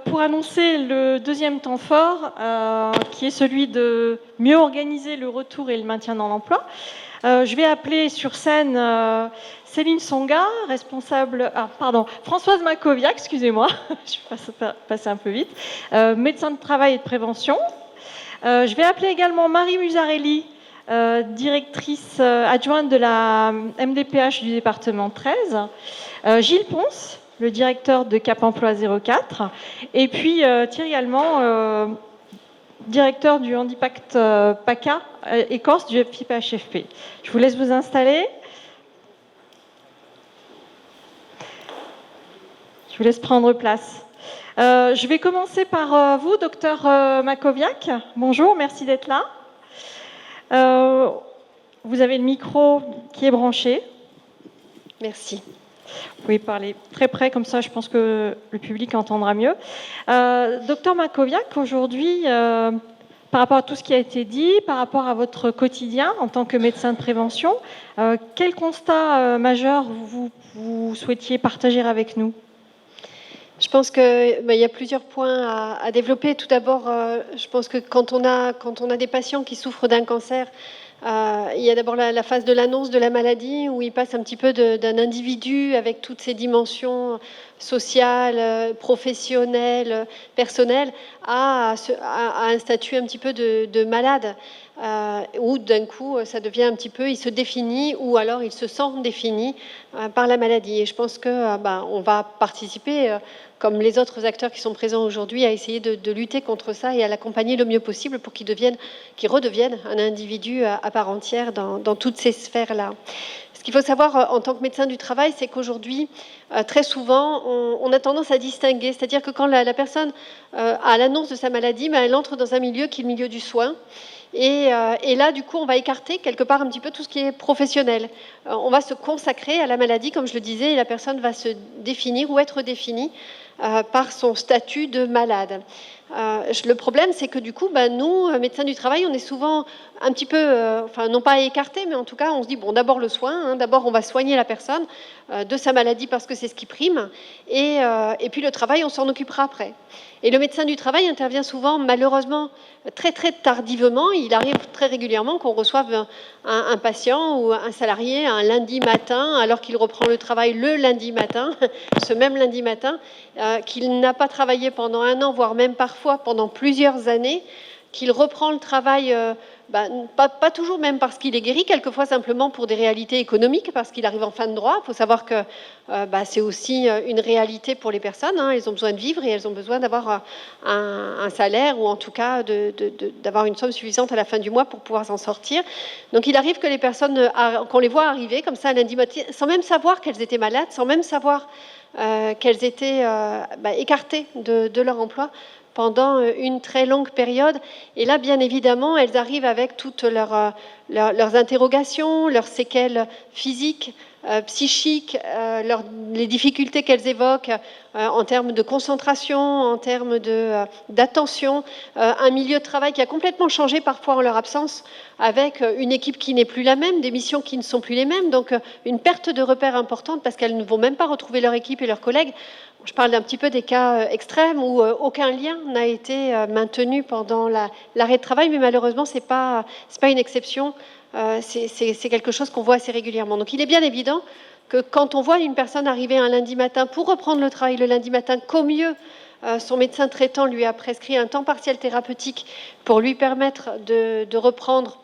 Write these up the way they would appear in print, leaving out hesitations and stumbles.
pour annoncer le deuxième temps fort, qui est celui de mieux organiser le retour et le maintien dans l'emploi. Je vais appeler sur scène Céline Songa, Françoise Macovia, excusez-moi, je suis passée un peu vite, médecin de travail et de prévention. Je vais appeler également Marie Musarelli, directrice adjointe de la MDPH du département 13, Gilles Ponce, le directeur de Cap Emploi 04, et puis Thierry Allemand, directeur du Handipact PACA Écorce du FIPHFP. Je vous laisse vous installer. Je vous laisse prendre place. Je vais commencer par vous, docteur Makoviak. Bonjour, merci d'être là. Vous avez le micro qui est branché. Merci. Vous pouvez parler très près, comme ça je pense que le public entendra mieux. Docteur Makoviak, aujourd'hui, par rapport à tout ce qui a été dit, par rapport à votre quotidien en tant que médecin de prévention, quel constat majeur vous souhaitiez partager avec nous ? Je pense qu'il y a plusieurs points à développer. Tout d'abord, je pense que quand on a des patients qui souffrent d'un cancer, il y a d'abord la phase de l'annonce de la maladie où il passe un petit peu d'un individu avec toutes ses dimensions sociales, professionnelles, personnelles, à un statut un petit peu de malade. Où d'un coup ça devient un petit peu, il se définit ou alors il se sent défini par la maladie. Et je pense que on va participer, comme les autres acteurs qui sont présents aujourd'hui, à essayer de lutter contre ça et à l'accompagner le mieux possible pour qu'il redevienne un individu à part entière dans toutes ces sphères-là. Ce qu'il faut savoir en tant que médecin du travail, c'est qu'aujourd'hui, très souvent, on a tendance à distinguer. C'est-à-dire que quand la personne a l'annonce de sa maladie, elle entre dans un milieu qui est le milieu du soin. Et là, du coup, on va écarter quelque part un petit peu tout ce qui est professionnel. On va se consacrer à la maladie, comme je le disais, et la personne va se définir ou être définie par son statut de malade. Le problème, c'est que du coup, nous, médecins du travail, on est souvent un petit peu, non pas écartés, mais en tout cas, on se dit, bon, d'abord le soin, d'abord on va soigner la personne de sa maladie parce que c'est ce qui prime, et puis le travail, on s'en occupera après. Et le médecin du travail intervient souvent, malheureusement, très très tardivement. Il arrive très régulièrement qu'on reçoive un patient ou un salarié un lundi matin, alors qu'il reprend le travail le lundi matin, ce même lundi matin, qu'il n'a pas travaillé pendant 1 an, voire même parfois pendant plusieurs années, qu'il reprend le travail, pas toujours même parce qu'il est guéri, quelquefois simplement pour des réalités économiques, parce qu'il arrive en fin de droit. Il faut savoir que c'est aussi une réalité pour les personnes. Elles ont besoin de vivre et elles ont besoin d'avoir un salaire ou en tout cas d'avoir une somme suffisante à la fin du mois pour pouvoir s'en sortir. Donc il arrive que les personnes, qu'on les voit arriver comme ça lundi matin, sans même savoir qu'elles étaient malades, sans même savoir qu'elles étaient écartées de leur emploi pendant une très longue période. Et là, bien évidemment, elles arrivent avec toutes leurs interrogations, leurs séquelles physiques, psychiques, les difficultés qu'elles évoquent en termes de concentration, en termes d'attention, un milieu de travail qui a complètement changé parfois en leur absence, avec une équipe qui n'est plus la même, des missions qui ne sont plus les mêmes, donc une perte de repères importante parce qu'elles ne vont même pas retrouver leur équipe et leurs collègues. Je parle d'un petit peu des cas extrêmes où aucun lien n'a été maintenu pendant l'arrêt de travail, mais malheureusement, c'est pas une exception. C'est quelque chose qu'on voit assez régulièrement. Donc il est bien évident que quand on voit une personne arriver un lundi matin pour reprendre le travail le lundi matin, qu'au mieux son médecin traitant lui a prescrit un temps partiel thérapeutique pour lui permettre de reprendre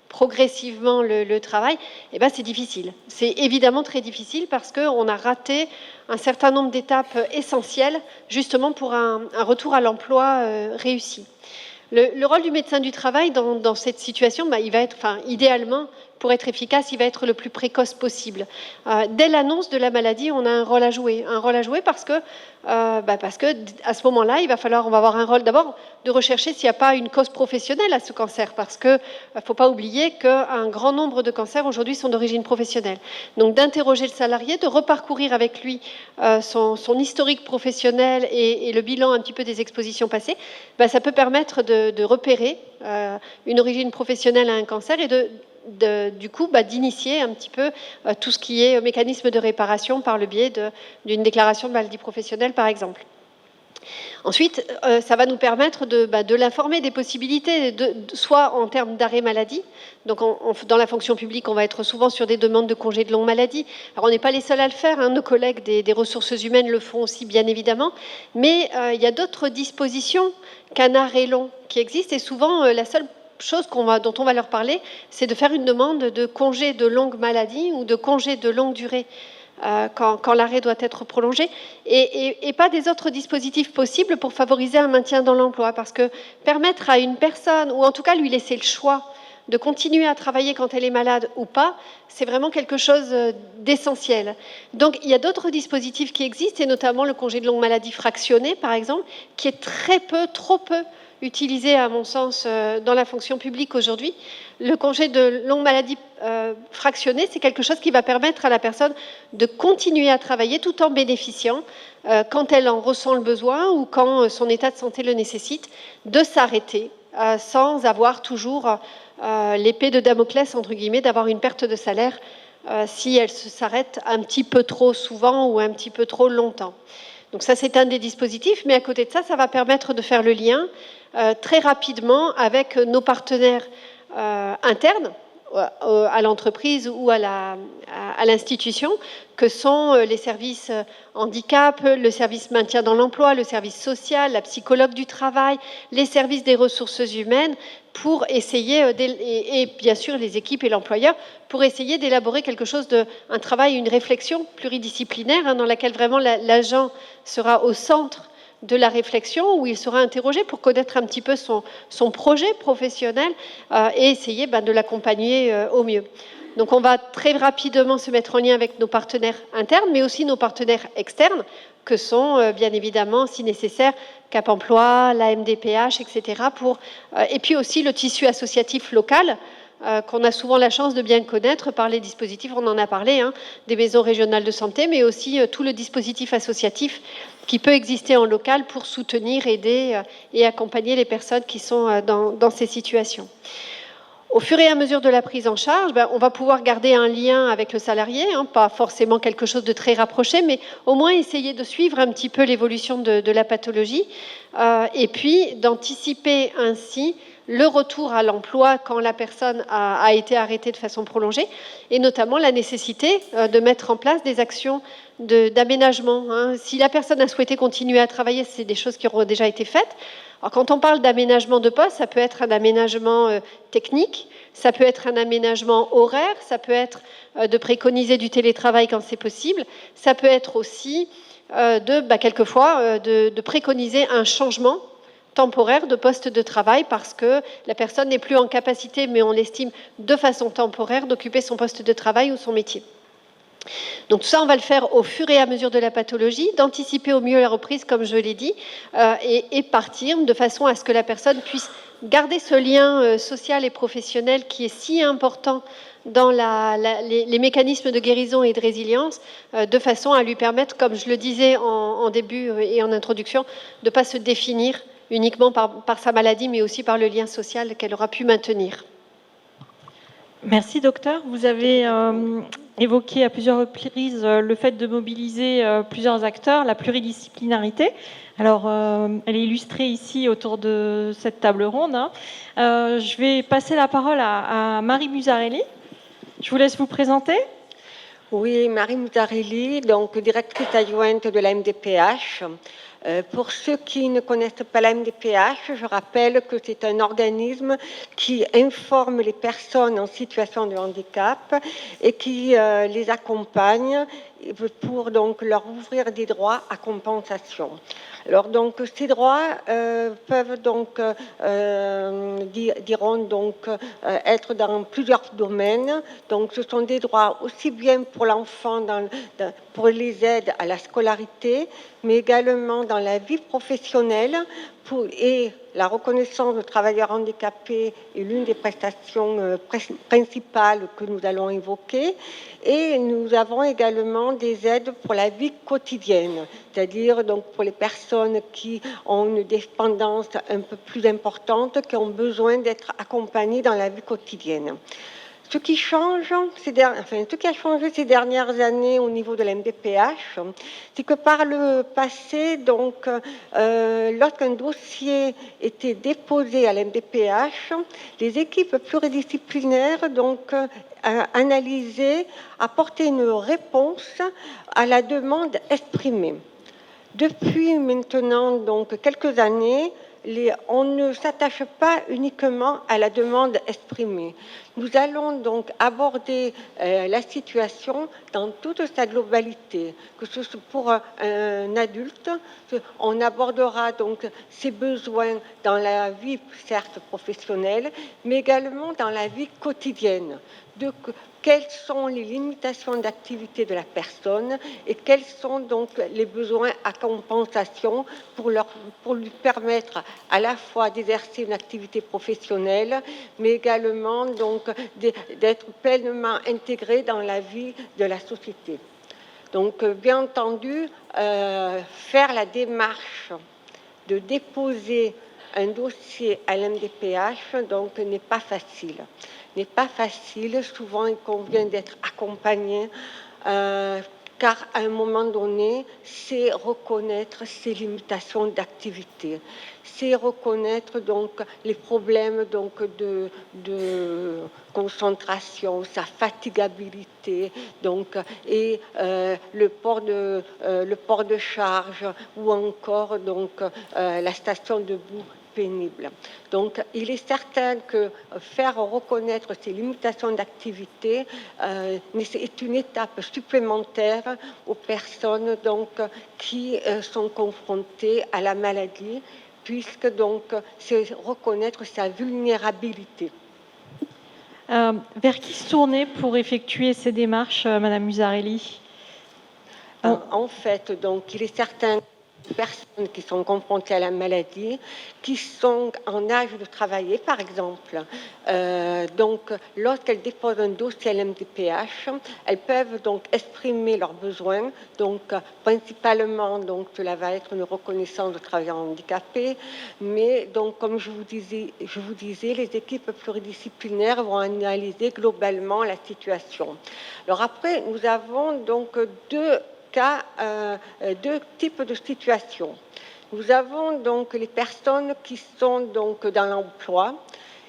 progressivement le travail, c'est difficile. C'est évidemment très difficile parce qu'on a raté un certain nombre d'étapes essentielles justement pour un retour à l'emploi réussi. Le rôle du médecin du travail dans cette situation, il va être, idéalement, pour être efficace, il va être le plus précoce possible. Dès l'annonce de la maladie, on a un rôle à jouer. Un rôle à jouer parce que à ce moment-là, on va avoir un rôle d'abord de rechercher s'il n'y a pas une cause professionnelle à ce cancer, parce que faut pas oublier qu'un grand nombre de cancers aujourd'hui sont d'origine professionnelle. Donc d'interroger le salarié, de reparcourir avec lui son historique professionnel et le bilan un petit peu des expositions passées, ça peut permettre de repérer une origine professionnelle à un cancer et du coup d'initier un petit peu tout ce qui est mécanisme de réparation par le biais d'une déclaration de maladie professionnelle, par exemple. Ensuite, ça va nous permettre de l'informer des possibilités, soit en termes d'arrêt maladie. Donc, dans la fonction publique, on va être souvent sur des demandes de congés de longue maladie. Alors, on n'est pas les seuls à le faire, hein, nos collègues des ressources humaines le font aussi, bien évidemment. Mais il y a d'autres dispositions qu'un arrêt long qui existent. Et souvent, la seule chose dont on va leur parler, c'est de faire une demande de congé de longue maladie ou de congé de longue durée. Quand l'arrêt doit être prolongé, et pas des autres dispositifs possibles pour favoriser un maintien dans l'emploi, parce que permettre à une personne, ou en tout cas lui laisser le choix de continuer à travailler quand elle est malade ou pas, c'est vraiment quelque chose d'essentiel. Donc il y a d'autres dispositifs qui existent, et notamment le congé de longue maladie fractionné, par exemple, qui est trop peu utilisé, à mon sens, dans la fonction publique aujourd'hui. Le congé de longue maladie fractionné, c'est quelque chose qui va permettre à la personne de continuer à travailler tout en bénéficiant, quand elle en ressent le besoin ou quand son état de santé le nécessite, de s'arrêter sans avoir toujours l'épée de Damoclès, entre guillemets, d'avoir une perte de salaire si elle s'arrête un petit peu trop souvent ou un petit peu trop longtemps. Donc ça, c'est un des dispositifs, mais à côté de ça, ça va permettre de faire le lien très rapidement avec nos partenaires internes à l'entreprise ou à l'institution, que sont les services handicap, le service maintien dans l'emploi, le service social, la psychologue du travail, les services des ressources humaines, pour essayer, et bien sûr les équipes et l'employeur, pour essayer d'élaborer quelque chose un travail, une réflexion pluridisciplinaire, hein, dans laquelle vraiment l'agent sera au centre de la réflexion, où il sera interrogé pour connaître un petit peu son projet professionnel et essayer de l'accompagner au mieux. Donc on va très rapidement se mettre en lien avec nos partenaires internes, mais aussi nos partenaires externes, que sont bien évidemment, si nécessaire, Cap Emploi, la MDPH, etc. Et puis aussi le tissu associatif local, qu'on a souvent la chance de bien connaître par les dispositifs, on en a parlé, hein, des maisons régionales de santé, mais aussi tout le dispositif associatif qui peut exister en local pour soutenir, aider et accompagner les personnes qui sont dans ces situations. Au fur et à mesure de la prise en charge, on va pouvoir garder un lien avec le salarié, hein, pas forcément quelque chose de très rapproché, mais au moins essayer de suivre un petit peu l'évolution de la pathologie, et puis d'anticiper ainsi le retour à l'emploi quand la personne a été arrêtée de façon prolongée, et notamment la nécessité de mettre en place des actions d'aménagement. Hein. Si la personne a souhaité continuer à travailler, c'est des choses qui auront déjà été faites. Alors, quand on parle d'aménagement de poste, ça peut être un aménagement technique, ça peut être un aménagement horaire, ça peut être de préconiser du télétravail quand c'est possible, ça peut être aussi quelquefois de préconiser un changement temporaire de poste de travail parce que la personne n'est plus en capacité, mais on l'estime de façon temporaire, d'occuper son poste de travail ou son métier. Donc tout ça, on va le faire au fur et à mesure de la pathologie, d'anticiper au mieux la reprise, comme je l'ai dit, et partir de façon à ce que la personne puisse garder ce lien social et professionnel qui est si important dans les mécanismes de guérison et de résilience, de façon à lui permettre, comme je le disais en début et en introduction, de ne pas se définir uniquement par sa maladie, mais aussi par le lien social qu'elle aura pu maintenir. Merci, docteur. Vous avez évoqué à plusieurs reprises le fait de mobiliser plusieurs acteurs, la pluridisciplinarité. Alors, elle est illustrée ici autour de cette table ronde. Hein. Je vais passer la parole à Marie Musarelli. Je vous laisse vous présenter. Oui, Marie Musarelli, donc directrice adjointe de la MDPH. Pour ceux qui ne connaissent pas la MDPH, je rappelle que c'est un organisme qui informe les personnes en situation de handicap et qui les accompagne pour donc leur ouvrir des droits à compensation. Alors donc ces droits peuvent donc être dans plusieurs domaines. Donc ce sont des droits aussi bien pour l'enfant pour les aides à la scolarité, mais également dans la vie professionnelle et la reconnaissance de travailleurs handicapés est l'une des prestations principales que nous allons évoquer. Et nous avons également des aides pour la vie quotidienne, c'est-à-dire donc pour les personnes qui ont une dépendance un peu plus importante, qui ont besoin d'être accompagnées dans la vie quotidienne. Ce qui change, ce qui a changé ces dernières années au niveau de la MDPH, c'est que par le passé, donc, lorsqu'un dossier était déposé à la MDPH, les équipes pluridisciplinaires donc analysaient, apportaient une réponse à la demande exprimée. Depuis maintenant donc quelques années, on ne s'attache pas uniquement à la demande exprimée. Nous allons donc aborder la situation dans toute sa globalité, que ce soit pour un adulte, on abordera donc ses besoins dans la vie certes professionnelle, mais également dans la vie quotidienne. Quelles sont les limitations d'activité de la personne et quels sont donc les besoins à compensation pour lui permettre à la fois d'exercer une activité professionnelle, mais également donc d'être pleinement intégré dans la vie de la société. Donc, bien entendu, faire la démarche de déposer un dossier à l'MDPH donc n'est pas facile. Souvent, il convient d'être accompagné, car à un moment donné, c'est reconnaître ses limitations d'activité, c'est reconnaître donc les problèmes donc de concentration, sa fatigabilité, donc et le port de charge ou encore donc la station debout pénible. Donc, il est certain que faire reconnaître ces limitations d'activité est une étape supplémentaire aux personnes donc, qui sont confrontées à la maladie, puisque donc c'est reconnaître sa vulnérabilité. Vers qui se tourner pour effectuer ces démarches, Madame Musarelli? En fait, donc, il est certain personnes qui sont confrontées à la maladie, qui sont en âge de travailler, par exemple. Donc, lorsqu'elles déposent un dossier à l'MDPH, elles peuvent donc exprimer leurs besoins. Donc, principalement, donc, cela va être une reconnaissance de travailleurs handicapés. Mais, donc, comme je vous disais, les équipes pluridisciplinaires vont analyser globalement la situation. Alors après, nous avons donc deux types de situations. Nous avons donc les personnes qui sont donc dans l'emploi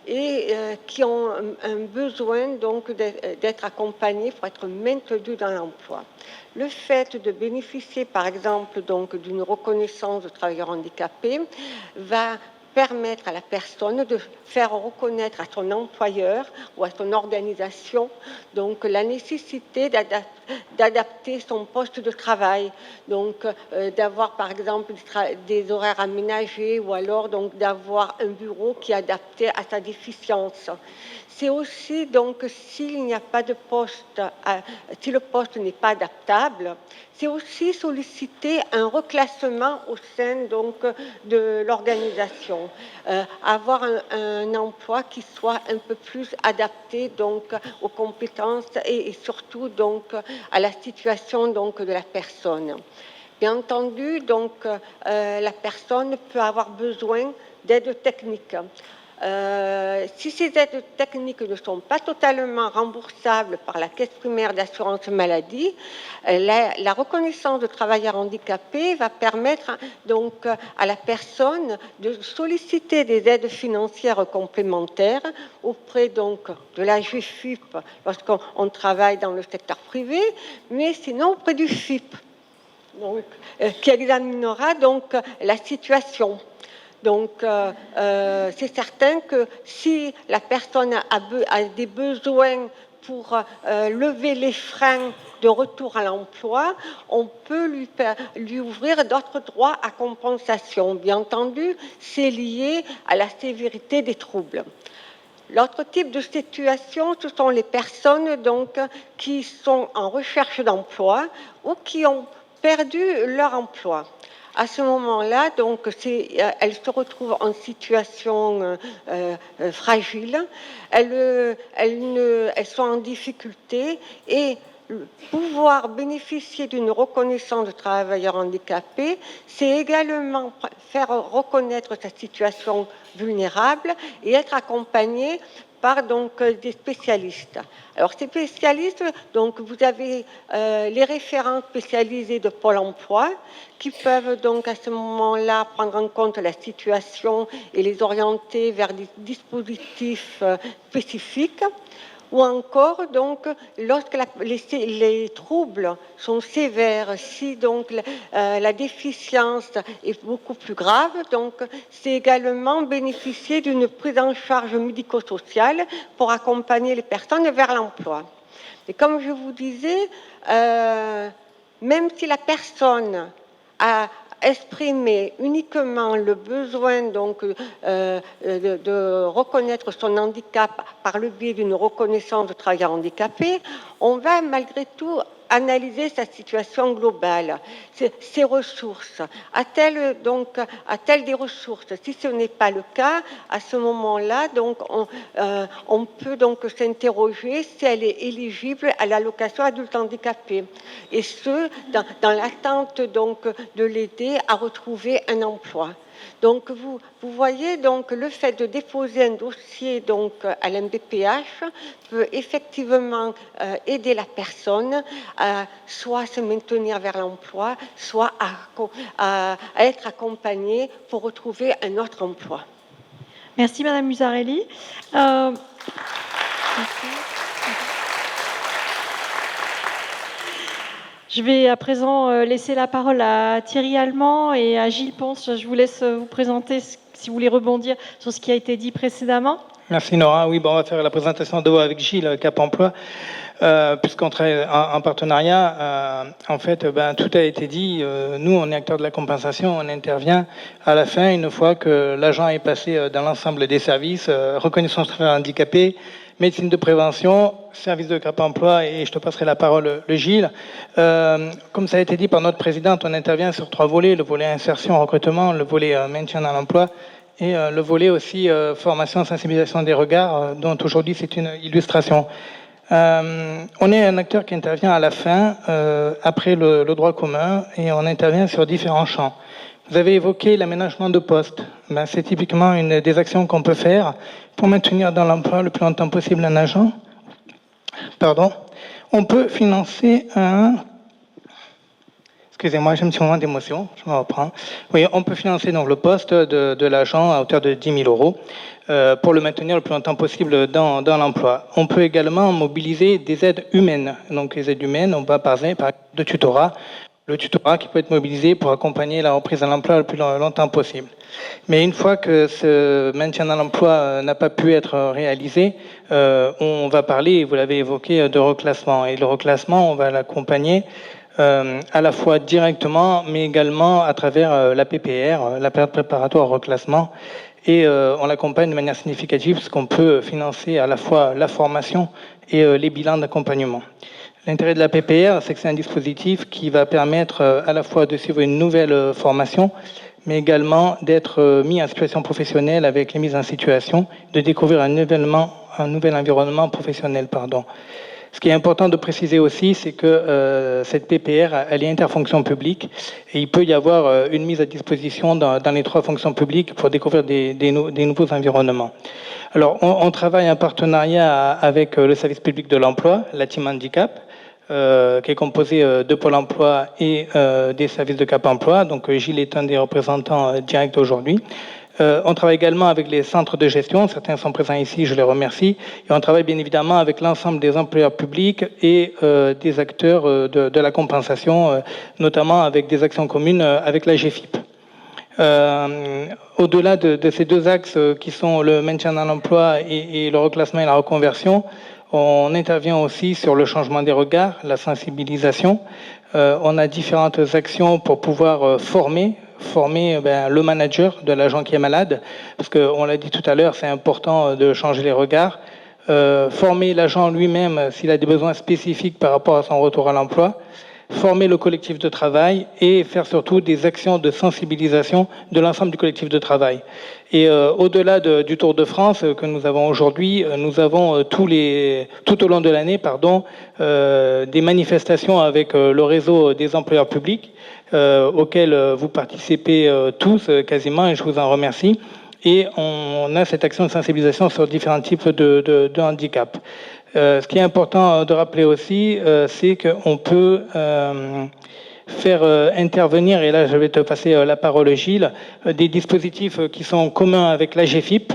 et qui ont un besoin donc d'être accompagnées pour être maintenues dans l'emploi. Le fait de bénéficier, par exemple, donc d'une reconnaissance de travailleur handicapé va permettre à la personne de faire reconnaître à son employeur ou à son organisation donc la nécessité d'adapter son poste de travail, donc d'avoir par exemple des horaires aménagés ou alors donc d'avoir un bureau qui est adapté à sa déficience. C'est aussi donc s'il n'y a pas de poste, si le poste n'est pas adaptable, c'est aussi solliciter un reclassement au sein donc de l'organisation, avoir un emploi qui soit un peu plus adapté donc aux compétences et surtout donc à la situation donc de la personne. Bien entendu, donc la personne peut avoir besoin d'aide technique. Si ces aides techniques ne sont pas totalement remboursables par la Caisse primaire d'assurance maladie, la reconnaissance de travailleurs handicapés va permettre donc à la personne de solliciter des aides financières complémentaires auprès donc de la GFIP lorsqu'on travaille dans le secteur privé, mais sinon auprès du FIP, donc, qui examinera donc la situation. Donc, c'est certain que si la personne a des besoins pour lever les freins de retour à l'emploi, on peut lui ouvrir d'autres droits à compensation. Bien entendu, c'est lié à la sévérité des troubles. L'autre type de situation, ce sont les personnes donc, qui sont en recherche d'emploi ou qui ont perdu leur emploi. À ce moment-là, donc, elles se retrouvent en situation fragile, elles sont en difficulté et pouvoir bénéficier d'une reconnaissance de travailleur handicapé, c'est également faire reconnaître sa situation vulnérable et être accompagné par donc des spécialistes. Alors ces spécialistes, donc vous avez les référents spécialisés de Pôle emploi qui peuvent donc à ce moment-là prendre en compte la situation et les orienter vers des dispositifs spécifiques. Ou encore, donc, lorsque les troubles sont sévères, si donc la déficience est beaucoup plus grave, donc c'est également bénéficier d'une prise en charge médico-sociale pour accompagner les personnes vers l'emploi. Et comme je vous disais, même si la personne a exprimer uniquement le besoin donc, de reconnaître son handicap par le biais d'une reconnaissance de travailleur handicapé, on va malgré tout analyser sa situation globale, ses ressources. A-t-elle des ressources? Si ce n'est pas le cas, à ce moment-là, donc, on peut donc s'interroger si elle est éligible à l'allocation adulte handicapé. Et ce, dans l'attente donc de l'aider à retrouver un emploi. Donc vous voyez donc le fait de déposer un dossier donc à l'MDPH peut effectivement aider la personne à soit se maintenir vers l'emploi, soit à être accompagnée pour retrouver un autre emploi. Merci Madame Musarelli. Je vais à présent laisser la parole à Thierry Allemand et à Gilles Ponce. Je vous laisse vous présenter si vous voulez rebondir sur ce qui a été dit précédemment. Merci Nora. Oui, on va faire la présentation de avec Gilles Cap Emploi. Puisqu'on travaille en partenariat, en fait, tout a été dit. Nous, on est acteurs de la compensation, on intervient à la fin, une fois que l'agent est passé dans l'ensemble des services, reconnaissance de travailleur handicapé, médecine de prévention, service de Cap Emploi, et je te passerai la parole, le Gilles. Comme ça a été dit par notre présidente, on intervient sur 3 volets, le volet insertion, recrutement, le volet maintien dans l'emploi, et le volet aussi formation, sensibilisation des regards, dont aujourd'hui c'est une illustration. On est un acteur qui intervient à la fin, après le droit commun, et on intervient sur différents champs. Vous avez évoqué l'aménagement de poste. C'est typiquement une des actions qu'on peut faire pour maintenir dans l'emploi le plus longtemps possible un agent. On peut financer un... Excusez-moi, j'ai un petit moment d'émotion, je me reprends. Oui, on peut financer donc le poste de l'agent à hauteur de 10 000 euros pour le maintenir le plus longtemps possible dans l'emploi. On peut également mobiliser des aides humaines. Donc les aides humaines, on va parler par de tutorat. Le tutorat qui peut être mobilisé pour accompagner la reprise à l'emploi le plus longtemps possible. Mais une fois que ce maintien dans l'emploi n'a pas pu être réalisé, on va parler, vous l'avez évoqué, de reclassement. Et le reclassement, on va l'accompagner à la fois directement, mais également à travers la PPR, la période préparatoire au reclassement. Et on l'accompagne de manière significative parce qu'on peut financer à la fois la formation et les bilans d'accompagnement. L'intérêt de la PPR, c'est que c'est un dispositif qui va permettre à la fois de suivre une nouvelle formation, mais également d'être mis en situation professionnelle avec les mises en situation, de découvrir un nouvel environnement professionnel. Ce qui est important de préciser aussi, c'est que cette PPR, elle est interfonction publique et il peut y avoir une mise à disposition dans les 3 fonctions publiques pour découvrir des nouveaux environnements. Alors, on travaille en partenariat avec le service public de l'emploi, la Team Handicap, qui est composé de Pôle emploi et des services de Cap Emploi. Donc, Gilles est un des représentants directs aujourd'hui. On travaille également avec les centres de gestion, certains sont présents ici, je les remercie, et on travaille bien évidemment avec l'ensemble des employeurs publics et des acteurs de la compensation, notamment avec des actions communes avec la GFIP. Au-delà de ces 2 axes qui sont le maintien dans l'emploi et le reclassement et la reconversion, on intervient aussi sur le changement des regards, la sensibilisation. On a différentes actions pour pouvoir former le manager de l'agent qui est malade, parce qu'on l'a dit tout à l'heure, c'est important de changer les regards. Former l'agent lui-même s'il a des besoins spécifiques par rapport à son retour à l'emploi. Former le collectif de travail et faire surtout des actions de sensibilisation de l'ensemble du collectif de travail. Et au-delà du Tour de France que nous avons aujourd'hui, nous avons tout au long de l'année, des manifestations avec le réseau des employeurs publics auxquels vous participez tous quasiment, et je vous en remercie. et on a cette action de sensibilisation sur différents types de handicap. Ce qui est important de rappeler aussi, c'est qu'on peut faire intervenir, et là je vais te passer la parole Gilles, des dispositifs qui sont communs avec l'AGFIP,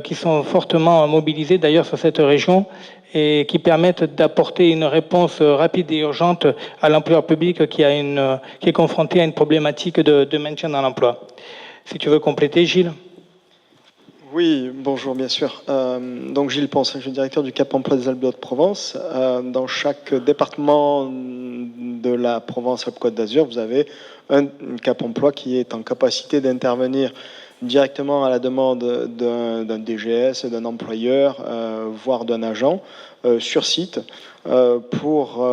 qui sont fortement mobilisés d'ailleurs sur cette région et qui permettent d'apporter une réponse rapide et urgente à l'employeur public qui est confronté à une problématique de maintien dans l'emploi. Si tu veux compléter, Gilles. Oui, bonjour, bien sûr. Donc Gilles Ponce, je suis directeur du Cap Emploi des Alpes-de-Haute-Provence. Dans chaque département de la Provence-Alpes-Côte d'Azur, vous avez un Cap Emploi qui est en capacité d'intervenir directement à la demande d'un DGS, d'un employeur, voire d'un agent, sur site, pour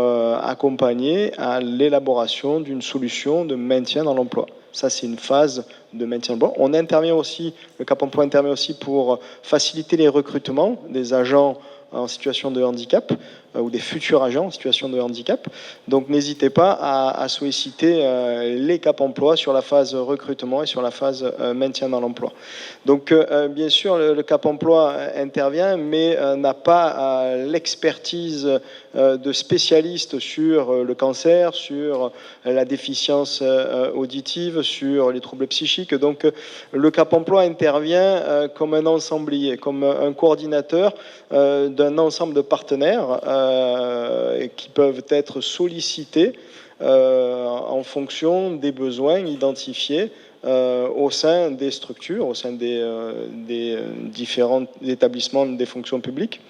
accompagner à l'élaboration d'une solution de maintien dans l'emploi. Ça, c'est une phase de maintien de l'emploi. On intervient aussi, le Cap Emploi intervient aussi pour faciliter les recrutements des agents en situation de handicap ou des futurs agents en situation de handicap. Donc n'hésitez pas à solliciter les Cap Emploi sur la phase recrutement et sur la phase maintien dans l'emploi. Donc bien sûr, le Cap Emploi intervient, mais n'a pas l'expertise de spécialistes sur le cancer, sur la déficience auditive, sur les troubles psychiques. Donc le Cap Emploi intervient comme un ensemblier, comme un coordinateur d'un ensemble de partenaires qui peuvent être sollicités en fonction des besoins identifiés au sein des structures, au sein des différents établissements des fonctions publiques.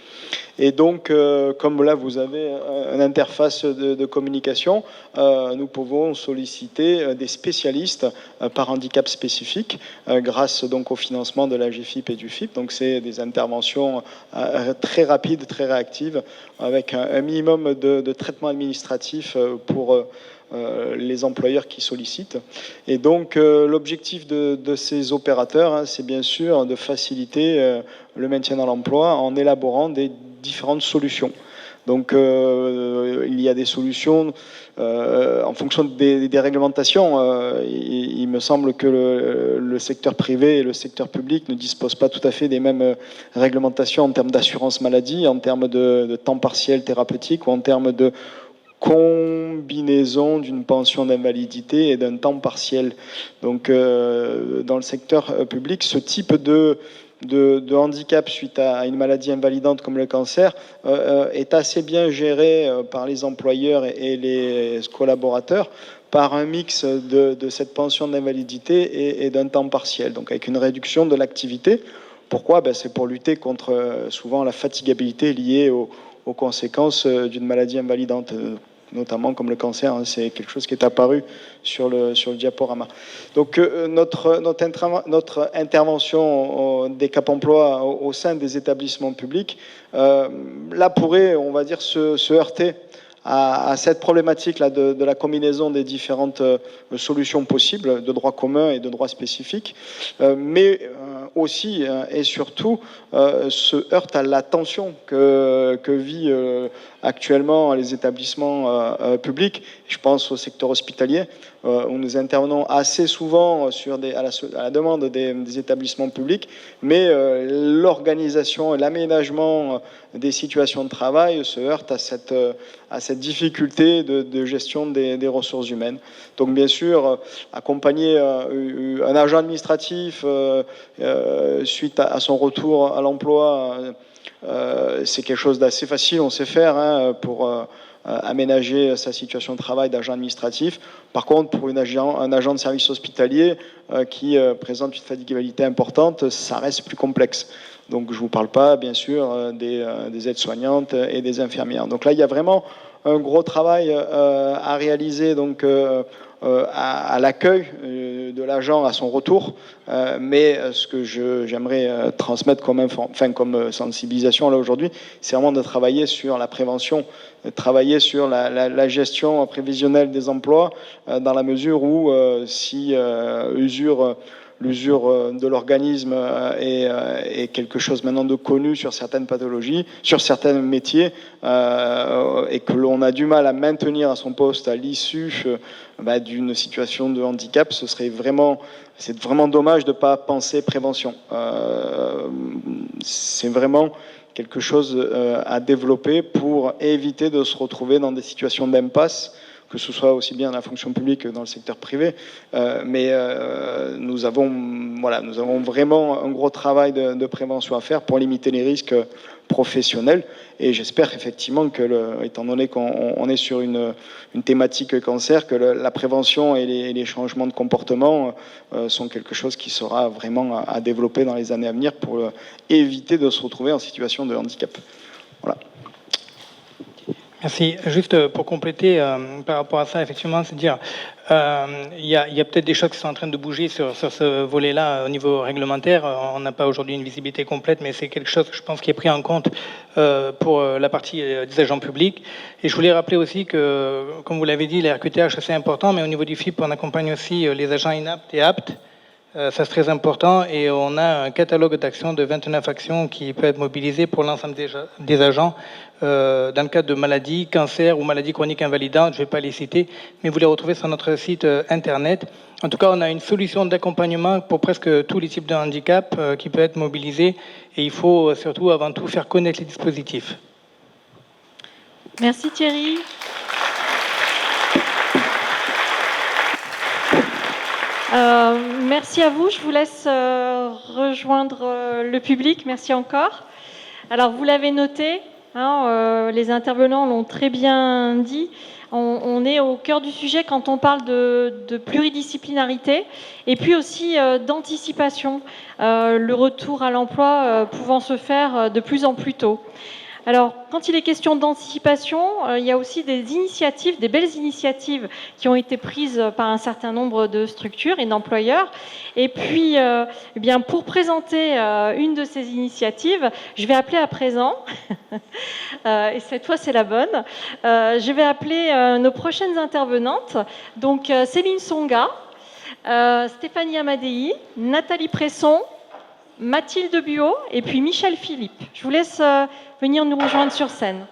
Et donc, comme là, vous avez une interface de communication, nous pouvons solliciter des spécialistes par handicap spécifique grâce donc au financement de la GFIP et du FIP. Donc, c'est des interventions très rapides, très réactives, avec un minimum de traitement administratif pour les employeurs qui sollicitent. Et donc, l'objectif de ces opérateurs, c'est bien sûr de faciliter le maintien dans l'emploi en élaborant des différentes solutions. Donc, il y a des solutions en fonction des réglementations. Il me semble que le secteur privé et le secteur public ne disposent pas tout à fait des mêmes réglementations en termes d'assurance maladie, en termes de temps partiel thérapeutique ou en termes de combinaison d'une pension d'invalidité et d'un temps partiel. Donc, dans le secteur public, ce type de handicap suite à une maladie invalidante comme le cancer est assez bien géré par les employeurs et les collaborateurs par un mix de cette pension d'invalidité et d'un temps partiel, donc avec une réduction de l'activité. Pourquoi ? C'est pour lutter contre souvent la fatigabilité liée aux conséquences d'une maladie invalidante, notamment comme le cancer. C'est quelque chose qui est apparu sur le diaporama. Donc notre intervention des Cap Emploi au sein des établissements publics, là pourrait, on va dire, se heurter à cette problématique-là de la combinaison des différentes solutions possibles de droit commun et de droit spécifique, mais aussi et surtout se heurte à la tension que vit actuellement les établissements publics. Je pense au secteur hospitalier, où nous intervenons assez souvent à la demande des établissements publics, mais l'organisation et l'aménagement des situations de travail se heurtent à cette difficulté de gestion des ressources humaines. Donc bien sûr, accompagner un agent administratif suite à son retour à l'emploi, c'est quelque chose d'assez facile, on sait faire pour aménager sa situation de travail d'agent administratif. Par contre, pour un agent de service hospitalier qui présente une fatigabilité importante, ça reste plus complexe. Donc je ne vous parle pas, bien sûr, des aides-soignantes et des infirmières. Donc là, il y a vraiment un gros travail à réaliser donc, à l'accueil de l'agent à son retour. Mais ce que j'aimerais transmettre comme sensibilisation là aujourd'hui, c'est vraiment de travailler sur la prévention, de travailler sur la gestion prévisionnelle des emplois, dans la mesure où si usure l'usure de l'organisme est quelque chose maintenant de connu sur certaines pathologies, sur certains métiers, et que l'on a du mal à maintenir à son poste à l'issue d'une situation de handicap, c'est vraiment dommage de ne pas penser prévention. C'est vraiment quelque chose à développer pour éviter de se retrouver dans des situations d'impasse, que ce soit aussi bien dans la fonction publique que dans le secteur privé. Mais nous avons vraiment un gros travail de prévention à faire pour limiter les risques professionnels. Et j'espère effectivement que, étant donné qu'on est sur une thématique cancer, que la prévention et les changements de comportement sont quelque chose qui sera vraiment à développer dans les années à venir pour éviter de se retrouver en situation de handicap. Voilà. Merci. Juste pour compléter par rapport à ça, effectivement, c'est dire il y a peut-être des choses qui sont en train de bouger sur ce volet-là au niveau réglementaire. On n'a pas aujourd'hui une visibilité complète, mais c'est quelque chose que je pense qui est pris en compte pour la partie des agents publics. Et je voulais rappeler aussi que, comme vous l'avez dit, les RQTH c'est important, mais au niveau du FIP, on accompagne aussi les agents inaptes et aptes. Ça, c'est très important, et on a un catalogue d'actions de 29 actions qui peut être mobilisé pour l'ensemble des agents dans le cadre de maladies, cancers ou maladies chroniques invalidantes. Je ne vais pas les citer, mais vous les retrouvez sur notre site internet. En tout cas, on a une solution d'accompagnement pour presque tous les types de handicap qui peut être mobilisée, et il faut surtout, avant tout, faire connaître les dispositifs. Merci Thierry. Merci à vous. Je vous laisse rejoindre le public. Merci encore. Alors, vous l'avez noté, les intervenants l'ont très bien dit. On est au cœur du sujet quand on parle de pluridisciplinarité et puis aussi d'anticipation, le retour à l'emploi pouvant se faire de plus en plus tôt. Alors, quand il est question d'anticipation, il y a aussi des initiatives, des belles initiatives qui ont été prises par un certain nombre de structures et d'employeurs. Et puis, pour présenter une de ces initiatives, je vais appeler à présent, et cette fois c'est la bonne, je vais appeler nos prochaines intervenantes, donc Céline Songa, Stéphanie Amadei, Nathalie Presson, Mathilde Buot et puis Michel Philippe. Je vous laisse venir nous rejoindre sur scène.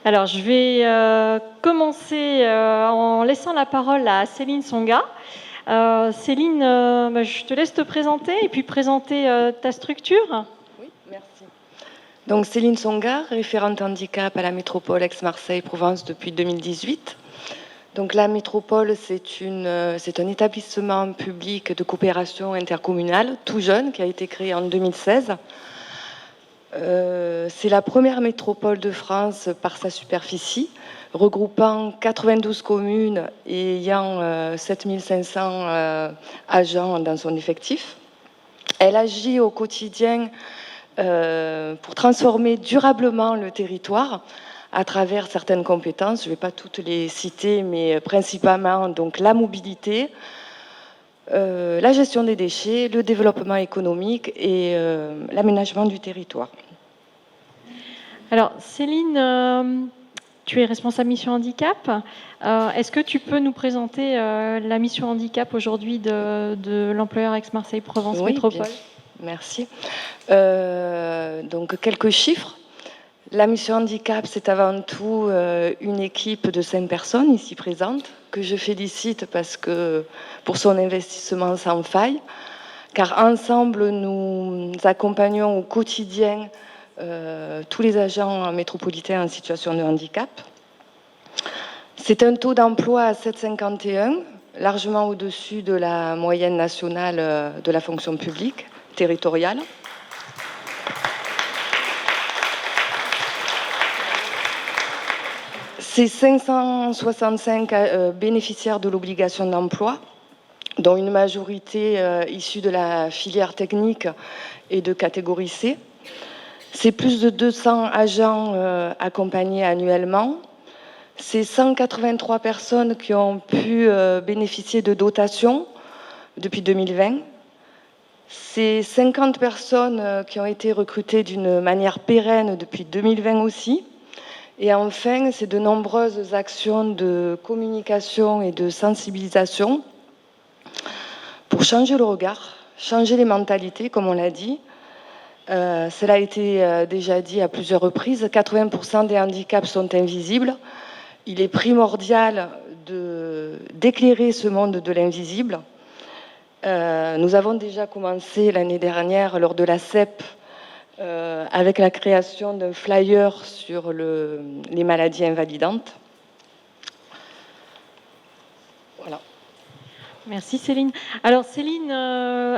Alors, je vais commencer en laissant la parole à Céline Songa. Céline, je te laisse te présenter et puis présenter ta structure. Oui, merci. Donc, Céline Songa, référente handicap à la métropole Aix-Marseille-Provence depuis 2018. Donc, la métropole, c'est un établissement public de coopération intercommunale, tout jeune, qui a été créé en 2016. C'est la première métropole de France par sa superficie, regroupant 92 communes et ayant 7500 agents dans son effectif. Elle agit au quotidien pour transformer durablement le territoire à travers certaines compétences. Je ne vais pas toutes les citer, mais principalement donc, la mobilité, la gestion des déchets, le développement économique et l'aménagement du territoire. Alors, Céline, tu es responsable mission handicap. Est-ce que tu peux nous présenter la mission handicap aujourd'hui de l'employeur Aix-Marseille-Provence Métropole ? Merci. Donc, quelques chiffres. La mission handicap, c'est avant tout une équipe de 5 personnes ici présentes, que je félicite pour son investissement sans faille, car ensemble, nous accompagnons au quotidien tous les agents métropolitains en situation de handicap. C'est un taux d'emploi à 7,51, largement au-dessus de la moyenne nationale de la fonction publique territoriale. C'est 565 bénéficiaires de l'obligation d'emploi, dont une majorité issue de la filière technique et de catégorie C. C'est plus de 200 agents accompagnés annuellement. C'est 183 personnes qui ont pu bénéficier de dotations depuis 2020. C'est 50 personnes qui ont été recrutées d'une manière pérenne depuis 2020 aussi. Et enfin, c'est de nombreuses actions de communication et de sensibilisation pour pour changer le regard, changer les mentalités, comme on l'a dit. Cela a été déjà dit à plusieurs reprises, 80% des handicaps sont invisibles. Il est primordial d'éclairer ce monde de l'invisible. Nous avons déjà commencé l'année dernière, lors de la CEP, avec la création d'un flyer sur les maladies invalidantes. Voilà. Merci Céline. Alors Céline,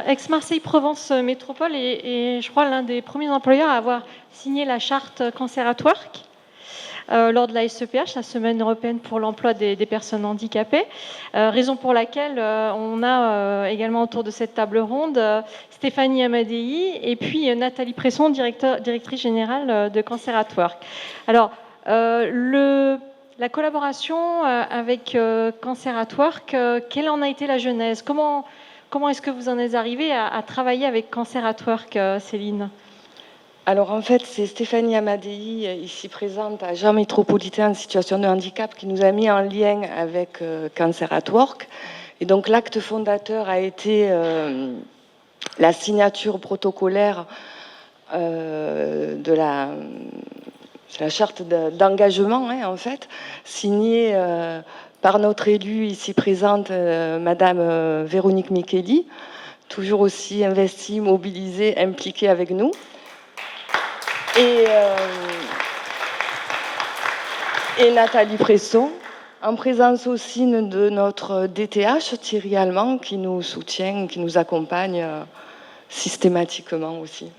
Aix-Marseille-Provence Métropole est, je crois, l'un des premiers employeurs à avoir signé la charte Cancer at Work lors de la SEPH, la Semaine européenne pour l'emploi des personnes handicapées. Raison pour laquelle on a également autour de cette table ronde Stéphanie Amadei et puis Nathalie Presson, directrice générale de Cancer at Work. Alors, la collaboration avec Cancer at Work, quelle en a été la genèse ? Comment est-ce que vous en êtes arrivé à travailler avec Cancer at Work, Céline ? Alors en fait, c'est Stéphanie Amadei, ici présente, agent métropolitain en situation de handicap, qui nous a mis en lien avec Cancer at Work. Et donc l'acte fondateur a été la signature protocolaire de la charte d'engagement, en fait, signée par notre élue ici présente, Madame Véronique Micheli, toujours aussi investie, mobilisée, impliquée avec nous. Et Nathalie Presson, en présence aussi de notre DTH, Thierry Allemand, qui nous soutient, qui nous accompagne systématiquement aussi.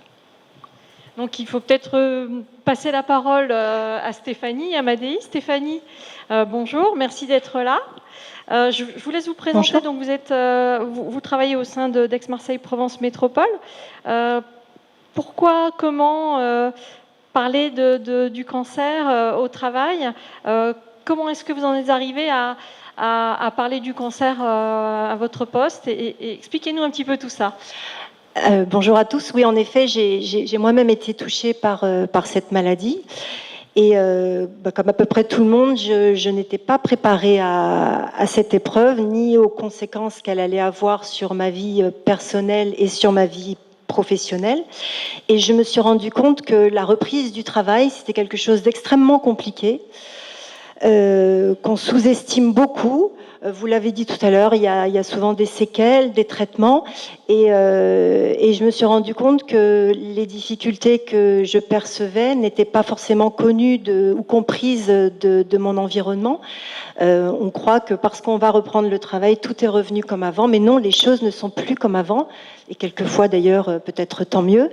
Donc il faut peut-être passer la parole à Stéphanie Amadei. Stéphanie, bonjour, merci d'être là. Je vous laisse vous présenter. Bonjour. Donc vous travaillez au sein d'Aix-Marseille-Provence Métropole. Pourquoi, comment parler du cancer au travail ? Comment est-ce que vous en êtes arrivé à parler du cancer à votre poste et expliquez-nous un petit peu tout ça. Bonjour à tous. Oui, en effet, j'ai moi-même été touchée par cette maladie. Et comme à peu près tout le monde, je n'étais pas préparée à cette épreuve, ni aux conséquences qu'elle allait avoir sur ma vie personnelle et sur ma vie professionnelle. Et je me suis rendu compte que la reprise du travail, c'était quelque chose d'extrêmement compliqué, qu'on sous-estime beaucoup. Vous l'avez dit tout à l'heure, il y a souvent des séquelles, des traitements, et je me suis rendu compte que les difficultés que je percevais n'étaient pas forcément connues ou comprises de mon environnement. On croit que parce qu'on va reprendre le travail, tout est revenu comme avant, mais non, les choses ne sont plus comme avant, et quelquefois d'ailleurs peut-être tant mieux.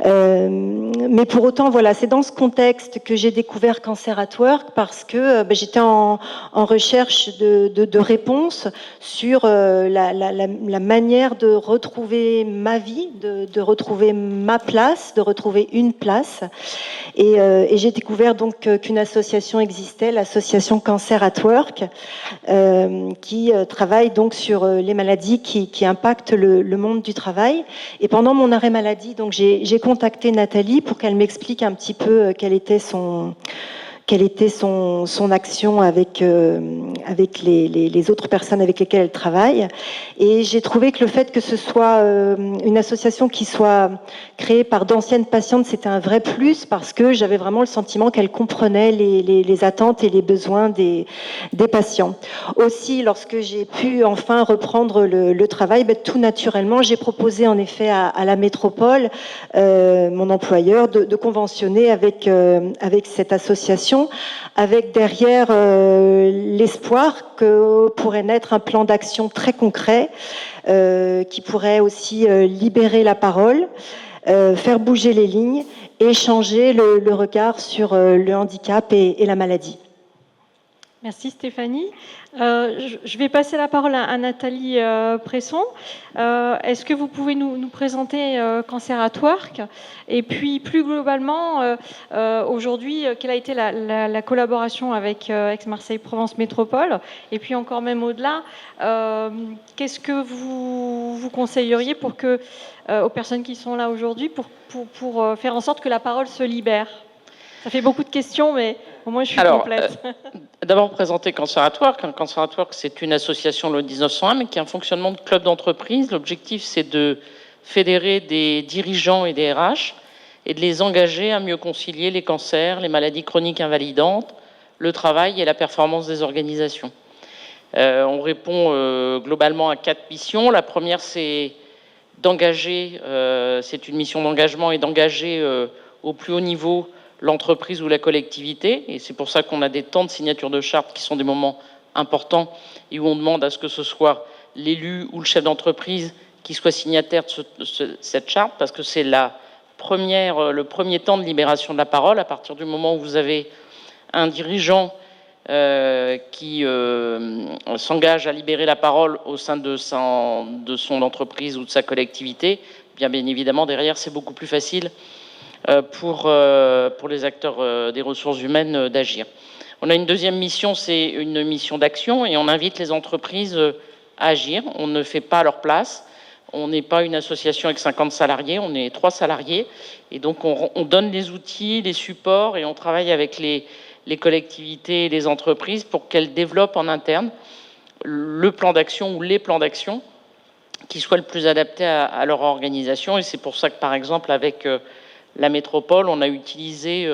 Mais pour autant, voilà, c'est dans ce contexte que j'ai découvert Cancer at Work, parce que j'étais en recherche de réponses sur la manière de retrouver ma vie, de retrouver ma place, de retrouver une place. Et j'ai découvert donc qu'une association existait, l'association Cancer at Work, qui travaille donc sur les maladies qui impactent le monde du travail. Et pendant mon arrêt maladie, donc j'ai contacté Nathalie pour qu'elle m'explique un petit peu quelle était son action avec les autres personnes avec lesquelles elle travaille. Et j'ai trouvé que le fait que ce soit une association qui soit créée par d'anciennes patientes, c'était un vrai plus, parce que j'avais vraiment le sentiment qu'elle comprenait les attentes et les besoins des patients. Aussi, lorsque j'ai pu enfin reprendre le travail, tout naturellement, j'ai proposé en effet à la métropole, mon employeur, de conventionner avec cette association, avec derrière l'espoir que pourrait naître un plan d'action très concret qui pourrait aussi libérer la parole, faire bouger les lignes et changer le regard sur le handicap et la maladie. Merci Stéphanie. Je vais passer la parole à Nathalie Presson. Est-ce que vous pouvez nous présenter Cancer at Work ? Et puis plus globalement, aujourd'hui, quelle a été la collaboration avec Aix-Marseille-Provence Métropole ? Et puis encore même au-delà, qu'est-ce que vous conseilleriez pour aux personnes qui sont là aujourd'hui pour faire en sorte que la parole se libère ? Ça fait beaucoup de questions, mais au moins je suis Alors, complète. D'abord présenter Cancer at Work. Cancer at Work, c'est une association loi 1901, mais qui a un fonctionnement de club d'entreprise. L'objectif, c'est de fédérer des dirigeants et des RH et de les engager à mieux concilier les cancers, les maladies chroniques invalidantes, le travail et la performance des organisations. On répond globalement à 4 missions. La première, c'est d'engager, c'est une mission d'engagement et d'engager au plus haut niveau l'entreprise ou la collectivité, et c'est pour ça qu'on a des temps de signature de charte qui sont des moments importants et où on demande à ce que ce soit l'élu ou le chef d'entreprise qui soit signataire de cette charte, parce que c'est le premier temps de libération de la parole. À partir du moment où vous avez un dirigeant qui s'engage à libérer la parole au sein de son entreprise ou de sa collectivité, bien évidemment, derrière, c'est beaucoup plus facile pour les acteurs des ressources humaines d'agir. On a une deuxième mission, c'est une mission d'action, et on invite les entreprises à agir. On ne fait pas à leur place. On n'est pas une association avec 50 salariés, on est 3 salariés. Et donc, on donne les outils, les supports, et on travaille avec les collectivités et les entreprises pour qu'elles développent en interne le plan d'action ou les plans d'action qui soient le plus adaptés à leur organisation. Et c'est pour ça que, par exemple, avec la métropole, on a utilisé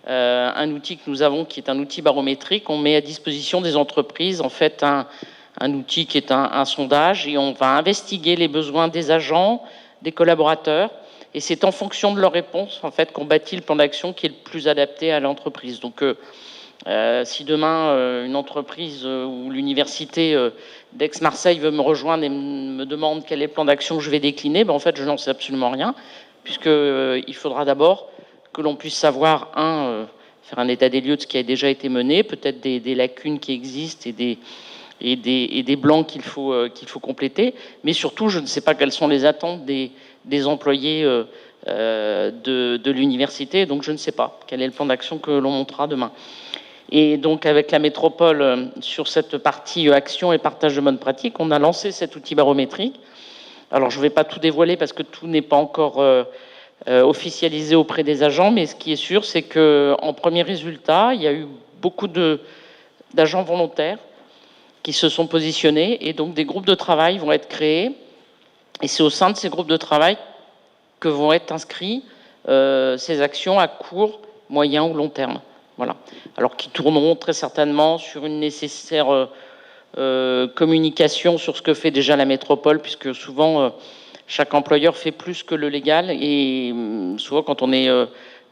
un outil que nous avons, qui est un outil barométrique. On met à disposition des entreprises, en fait, un outil qui est un sondage, et on va investiguer les besoins des agents, des collaborateurs, et c'est en fonction de leurs réponses, en fait, qu'on bâtit le plan d'action qui est le plus adapté à l'entreprise. Donc, si demain, une entreprise ou l'université d'Aix-Marseille veut me rejoindre et me demande quel est le plan d'action que je vais décliner, ben, en fait, je n'en sais absolument rien, puisqu'il faudra d'abord que l'on puisse savoir, faire un état des lieux de ce qui a déjà été mené, peut-être des lacunes qui existent et des blancs qu'il faut compléter, mais surtout, je ne sais pas quelles sont les attentes des employés de l'université, donc je ne sais pas quel est le plan d'action que l'on montera demain. Et donc, avec la métropole, sur cette partie action et partage de bonnes pratiques, on a lancé cet outil barométrique. Alors, je ne vais pas tout dévoiler parce que tout n'est pas encore officialisé auprès des agents, mais ce qui est sûr, c'est qu'en premier résultat, il y a eu beaucoup d'agents volontaires qui se sont positionnés, et donc des groupes de travail vont être créés, et c'est au sein de ces groupes de travail que vont être inscrits ces actions à court, moyen ou long terme. Voilà. Alors, qui tourneront très certainement sur une nécessaire communication sur ce que fait déjà la métropole, puisque souvent, chaque employeur fait plus que le légal, et souvent, quand on est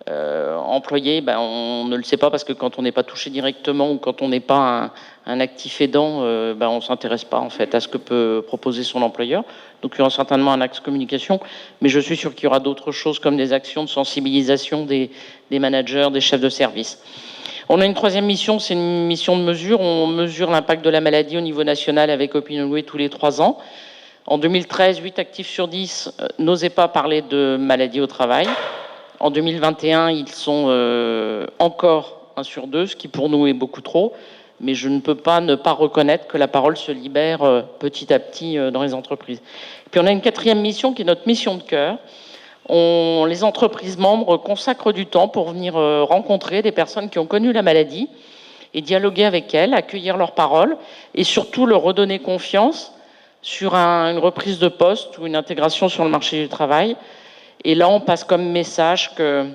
employé, ben, on ne le sait pas, parce que quand on n'est pas touché directement ou quand on n'est pas un actif aidant, ben, on ne s'intéresse pas en fait à ce que peut proposer son employeur. Donc il y aura certainement un axe communication, mais je suis sûr qu'il y aura d'autres choses comme des actions de sensibilisation des managers, des chefs de service. On a une troisième mission, c'est une mission de mesure. On mesure l'impact de la maladie au niveau national avec OpinionWay tous les 3 ans. En 2013, 8 actifs sur 10 n'osaient pas parler de maladie au travail. En 2021, ils sont encore 1 sur 2, ce qui pour nous est beaucoup trop. Mais je ne peux pas ne pas reconnaître que la parole se libère petit à petit dans les entreprises. Puis on a une 4e mission qui est notre mission de cœur. Les entreprises membres consacrent du temps pour venir rencontrer des personnes qui ont connu la maladie et dialoguer avec elles, accueillir leurs paroles et surtout leur redonner confiance sur une reprise de poste ou une intégration sur le marché du travail. Et là, on passe comme message que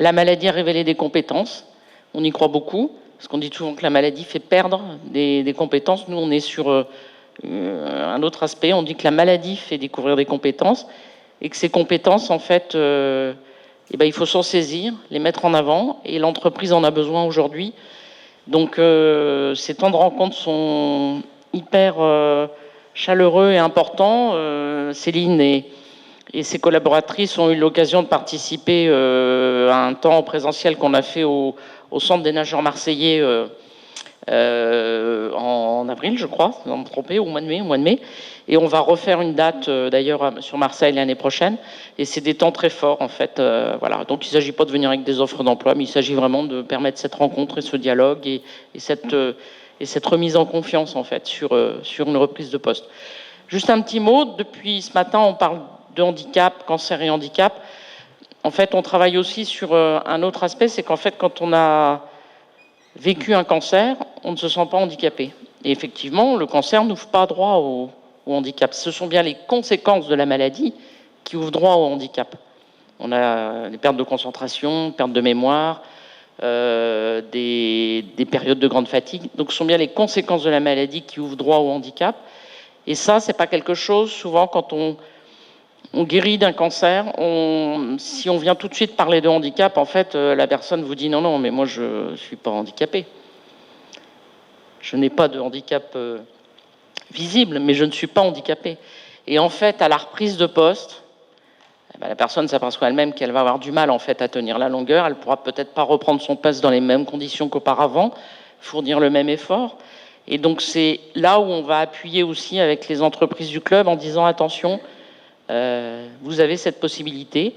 la maladie a révélé des compétences. On y croit beaucoup, parce qu'on dit souvent que la maladie fait perdre des compétences. Nous, on est sur un autre aspect. On dit que la maladie fait découvrir des compétences et que ces compétences, en fait, il faut s'en saisir, les mettre en avant, et l'entreprise en a besoin aujourd'hui. Donc, ces temps de rencontre sont hyper chaleureux et importants. Céline et ses collaboratrices ont eu l'occasion de participer à un temps présentiel qu'on a fait au Centre des nageurs marseillais en avril, je crois, si je ne me trompe, au mois de mai. Et on va refaire une date, d'ailleurs, sur Marseille l'année prochaine. Et c'est des temps très forts, en fait. Voilà. Donc, il ne s'agit pas de venir avec des offres d'emploi, mais il s'agit vraiment de permettre cette rencontre et ce dialogue et cette remise en confiance, en fait, sur une reprise de poste. Juste un petit mot. Depuis ce matin, on parle de handicap, cancer et handicap. En fait, on travaille aussi sur un autre aspect, c'est qu'en fait, quand on a vécu un cancer, on ne se sent pas handicapé. Et effectivement, le cancer n'ouvre pas droit au handicap. Ce sont bien les conséquences de la maladie qui ouvrent droit au handicap. On a des pertes de concentration, pertes de mémoire, des périodes de grande fatigue. Donc, ce sont bien les conséquences de la maladie qui ouvrent droit au handicap. Et ça, c'est pas quelque chose, souvent, quand on guérit d'un cancer, si on vient tout de suite parler de handicap, en fait, la personne vous dit non, mais moi, je ne suis pas handicapé. Je n'ai pas de handicap visible, mais je ne suis pas handicapé. Et en fait, à la reprise de poste, la personne s'aperçoit elle-même qu'elle va avoir du mal en fait à tenir la longueur. Elle ne pourra peut-être pas reprendre son poste dans les mêmes conditions qu'auparavant, fournir le même effort. Et donc c'est là où on va appuyer aussi avec les entreprises du club en disant attention, vous avez cette possibilité.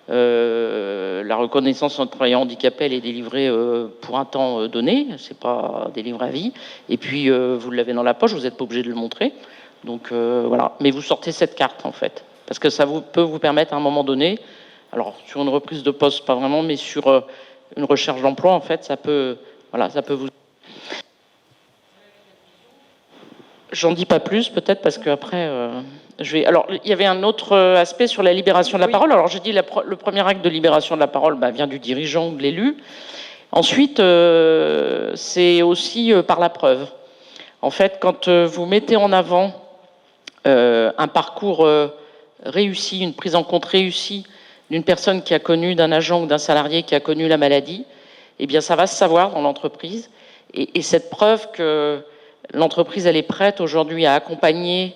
La reconnaissance en travaillant handicapé, elle est délivrée pour un temps donné, c'est pas délivré à vie. Et puis vous l'avez dans la poche, vous n'êtes pas obligé de le montrer. Donc voilà, mais vous sortez cette carte en fait, parce que ça peut vous permettre à un moment donné, alors sur une reprise de poste pas vraiment, mais sur une recherche d'emploi en fait, ça peut vous. J'en dis pas plus peut-être parce que après Alors il y avait un autre aspect sur la libération de la parole. Alors j'ai dit le premier acte de libération de la parole vient du dirigeant ou de l'élu. Ensuite c'est aussi par la preuve. En fait, quand vous mettez en avant un parcours réussi, une prise en compte réussie d'une personne qui a connu, d'un agent ou d'un salarié qui a connu la maladie, eh bien ça va se savoir dans l'entreprise. Et cette preuve que l'entreprise elle est prête aujourd'hui à accompagner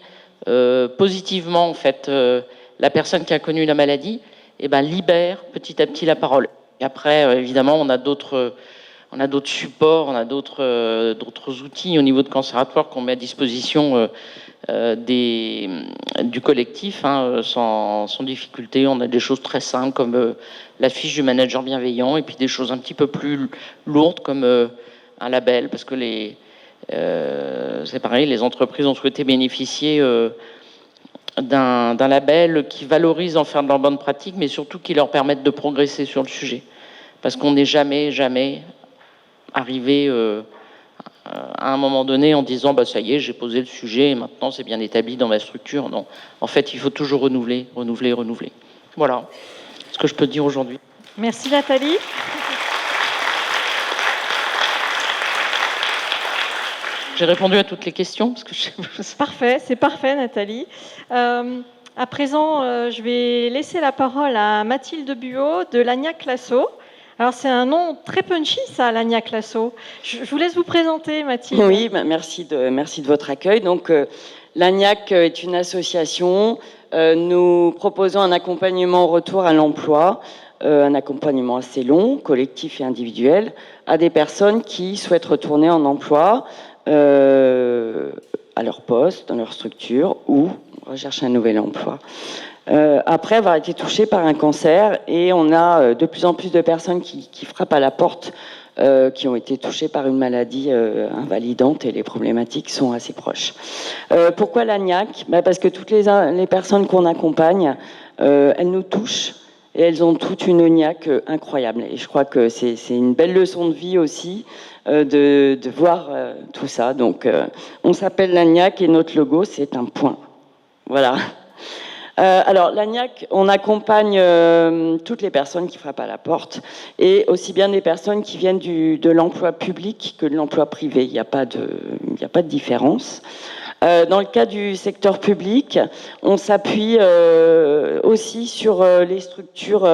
positivement en fait la personne qui a connu la maladie, libère petit à petit la parole. Et après évidemment on a d'autres supports, on a d'autres outils au niveau de Cancératoire qu'on met à disposition du collectif sans difficulté. On a des choses très simples comme la fiche du manager bienveillant et puis des choses un petit peu plus lourdes comme un label, parce que c'est pareil, les entreprises ont souhaité bénéficier d'un label qui valorise en faire de leurs bonnes pratiques, mais surtout qui leur permette de progresser sur le sujet. Parce qu'on n'est jamais arrivé à un moment donné en disant ça y est, j'ai posé le sujet et maintenant c'est bien établi dans ma structure. Non, en fait, il faut toujours renouveler. Voilà ce que je peux dire aujourd'hui. Merci Nathalie. J'ai répondu à toutes les questions parce que c'est parfait Nathalie. À présent, je vais laisser la parole à Mathilde Buot de l'Agnac Lasso. Alors c'est un nom très punchy ça, l'Agnac Lasso. Je vous laisse vous présenter Mathilde. Oui, merci de votre accueil. Donc l'Agnac est une association. Nous proposons un accompagnement au retour à l'emploi, un accompagnement assez long, collectif et individuel, à des personnes qui souhaitent retourner en emploi à leur poste, dans leur structure ou rechercher un nouvel emploi. Après avoir été touchées par un cancer, et on a de plus en plus de personnes qui frappent à la porte, qui ont été touchées par une maladie invalidante, et les problématiques sont assez proches. Pourquoi l'Agnac ? Parce que toutes les personnes qu'on accompagne, elles nous touchent, et elles ont toute une niaque incroyable. Et je crois que c'est une belle leçon de vie aussi, de voir tout ça. Donc on s'appelle l'Agnac et notre logo, c'est un point. Voilà. Alors, l'Agnac, on accompagne toutes les personnes qui frappent à la porte, et aussi bien des personnes qui viennent de l'emploi public que de l'emploi privé. Il n'y a pas de différence. Dans le cas du secteur public, on s'appuie aussi sur les structures,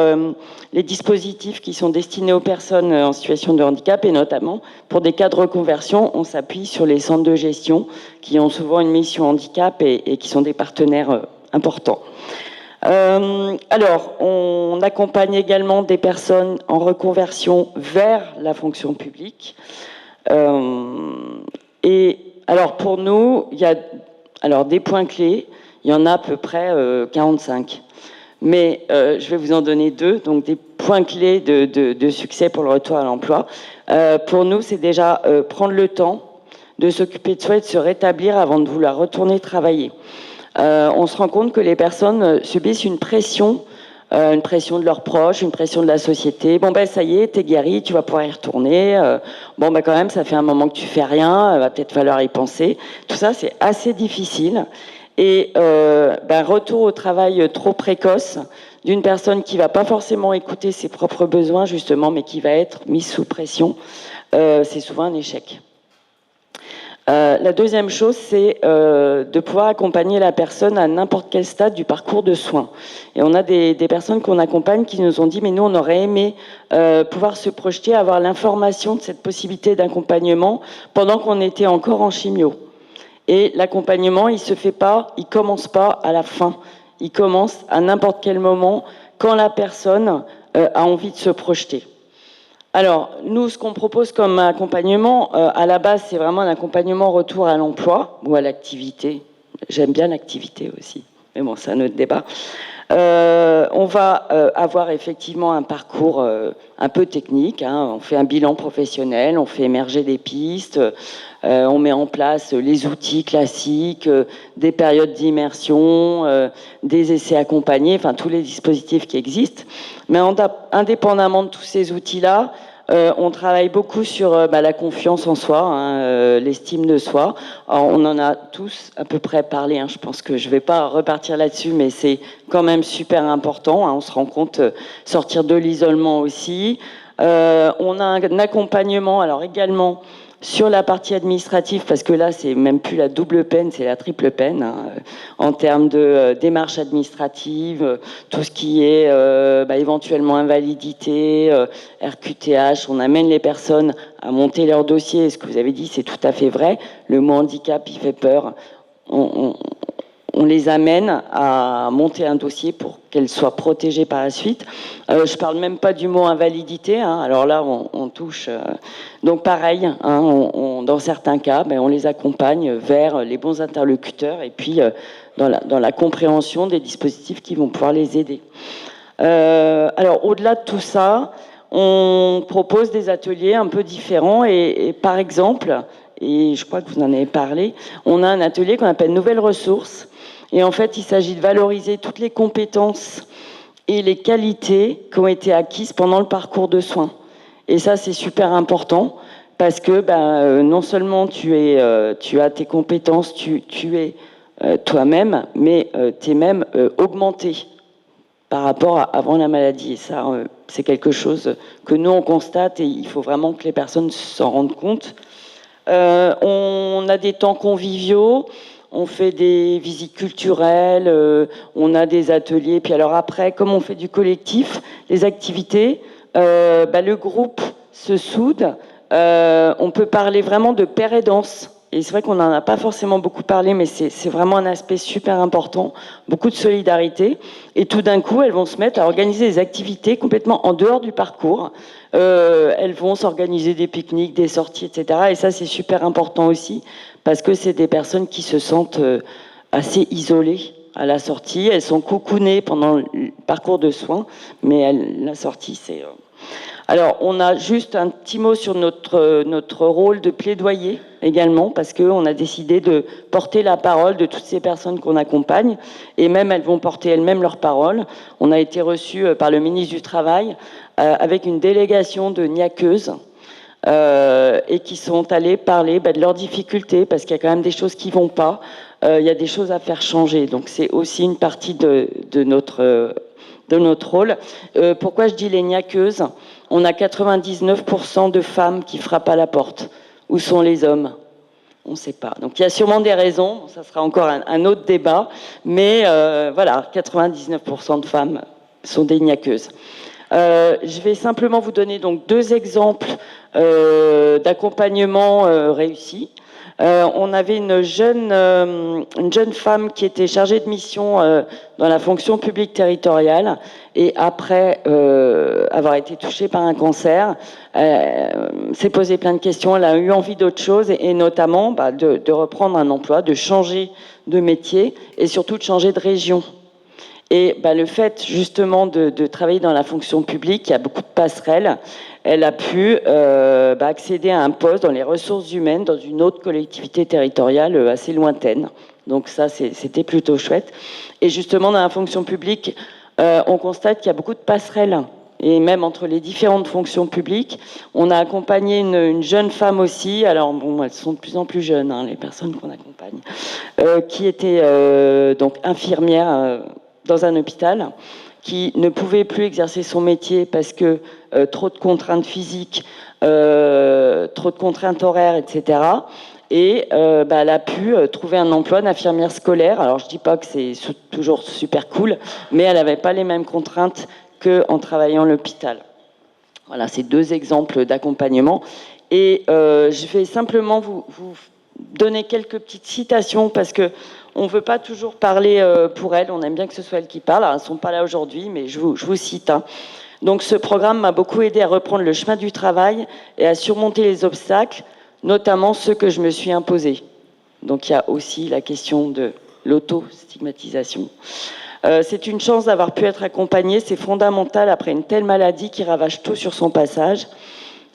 les dispositifs qui sont destinés aux personnes en situation de handicap, et notamment pour des cas de reconversion, on s'appuie sur les centres de gestion qui ont souvent une mission handicap et qui sont des partenaires importants. Alors, on accompagne également des personnes en reconversion vers la fonction publique. Et alors, pour nous, il y a des points clés. Il y en a à peu près 45. Mais je vais vous en donner 2. Donc, des points clés de succès pour le retour à l'emploi. Pour nous, c'est déjà prendre le temps de s'occuper de soi et de se rétablir avant de vouloir retourner travailler. On se rend compte que les personnes subissent une pression une pression de leurs proches, une pression de la société. Bon ben ça y est, t'es guéri, tu vas pouvoir y retourner. Bon ben quand même, ça fait un moment que tu fais rien, va peut-être falloir y penser. Tout ça, c'est assez difficile. Et retour au travail trop précoce d'une personne qui va pas forcément écouter ses propres besoins justement, mais qui va être mise sous pression, c'est souvent un échec. La deuxième chose, c'est de pouvoir accompagner la personne à n'importe quel stade du parcours de soins. Et on a des personnes qu'on accompagne qui nous ont dit, mais nous, on aurait aimé pouvoir se projeter, avoir l'information de cette possibilité d'accompagnement pendant qu'on était encore en chimio. Et l'accompagnement, il se fait pas, il commence pas à la fin. Il commence à n'importe quel moment, quand la personne a envie de se projeter. Alors, nous, ce qu'on propose comme accompagnement, à la base, c'est vraiment un accompagnement retour à l'emploi ou à l'activité. J'aime bien l'activité aussi, mais bon, c'est un autre débat. On va avoir effectivement un parcours un peu technique. On fait un bilan professionnel, on fait émerger des pistes, on met en place les outils classiques, des périodes d'immersion, des essais accompagnés, enfin tous les dispositifs qui existent. Mais indépendamment de tous ces outils-là, on travaille beaucoup sur la confiance en soi, l'estime de soi. Alors, on en a tous à peu près parlé, je pense que je ne vais pas repartir là-dessus, mais c'est quand même super important. On se rend compte, sortir de l'isolement aussi. On a un accompagnement, alors également sur la partie administrative, parce que là, c'est même plus la double peine, c'est la triple peine, en termes de démarches administratives, tout ce qui est éventuellement invalidité, RQTH, on amène les personnes à monter leur dossier. Ce que vous avez dit, c'est tout à fait vrai. Le mot handicap, il fait peur. On les amène à monter un dossier pour qu'elles soient protégées par la suite. Je parle même pas du mot invalidité. Alors là, on touche. Donc pareil, dans certains cas, on les accompagne vers les bons interlocuteurs et puis dans la compréhension des dispositifs qui vont pouvoir les aider. Alors au-delà de tout ça, on propose des ateliers un peu différents et par exemple, et je crois que vous en avez parlé, on a un atelier qu'on appelle Nouvelles ressources. Et en fait, il s'agit de valoriser toutes les compétences et les qualités qui ont été acquises pendant le parcours de soins. Et ça, c'est super important parce que non seulement tu as tes compétences, tu es toi-même, mais tu es même augmenté par rapport à avant la maladie. Et ça, c'est quelque chose que nous, on constate et il faut vraiment que les personnes s'en rendent compte. On a des temps conviviaux. On fait des visites culturelles, on a des ateliers. Puis alors après, comme on fait du collectif, les activités, le groupe se soude. On peut parler vraiment de paire et danse. Et c'est vrai qu'on n'en a pas forcément beaucoup parlé, mais c'est vraiment un aspect super important. Beaucoup de solidarité. Et tout d'un coup, elles vont se mettre à organiser des activités complètement en dehors du parcours. Elles vont s'organiser des pique-niques, des sorties, etc. Et ça, c'est super important aussi, parce que c'est des personnes qui se sentent assez isolées à la sortie. Elles sont coucounées pendant le parcours de soins, mais la sortie, c'est... Alors, on a juste un petit mot sur notre rôle de plaidoyer également, parce qu'on a décidé de porter la parole de toutes ces personnes qu'on accompagne, et même elles vont porter elles-mêmes leur parole. On a été reçus par le ministre du Travail avec une délégation de niaqueuses, et qui sont allés parler de leurs difficultés, parce qu'il y a quand même des choses qui vont pas, il y a des choses à faire changer. Donc c'est aussi une partie de notre rôle. Pourquoi je dis les niaqueuses ? On a 99% de femmes qui frappent à la porte. Où sont les hommes ? On ne sait pas. Donc il y a sûrement des raisons, ça sera encore un autre débat, mais voilà, 99% de femmes sont des niaqueuses. Je vais simplement vous donner donc 2 exemples d'accompagnement réussi. On avait une jeune femme qui était chargée de mission dans la fonction publique territoriale, et après avoir été touchée par un cancer, s'est posé plein de questions. Elle a eu envie d'autre chose, et notamment de reprendre un emploi, de changer de métier et surtout de changer de région. Et le fait justement de travailler dans la fonction publique, il y a beaucoup de passerelles. Elle a pu accéder à un poste dans les ressources humaines dans une autre collectivité territoriale assez lointaine. Donc ça, c'était plutôt chouette. Et justement, dans la fonction publique, on constate qu'il y a beaucoup de passerelles, et même entre les différentes fonctions publiques. On a accompagné une jeune femme aussi, alors bon, elles sont de plus en plus jeunes, hein, les personnes qu'on accompagne, qui était donc infirmière dans un hôpital, qui ne pouvait plus exercer son métier parce que trop de contraintes physiques, trop de contraintes horaires, etc. Et elle a pu trouver un emploi d'infirmière scolaire. Alors je dis pas que c'est toujours super cool, mais elle n'avait pas les mêmes contraintes qu'en travaillant à l'hôpital. Voilà, c'est 2 exemples d'accompagnement. Et je vais simplement vous donner quelques petites citations parce que on ne veut pas toujours parler pour elles. On aime bien que ce soit elles qui parlent. Alors, elles ne sont pas là aujourd'hui, mais je vous cite. Hein. Donc, ce programme m'a beaucoup aidé à reprendre le chemin du travail et à surmonter les obstacles, notamment ceux que je me suis imposés. Donc, il y a aussi la question de l'auto-stigmatisation. C'est une chance d'avoir pu être accompagnée. C'est fondamental après une telle maladie qui ravage tout sur son passage.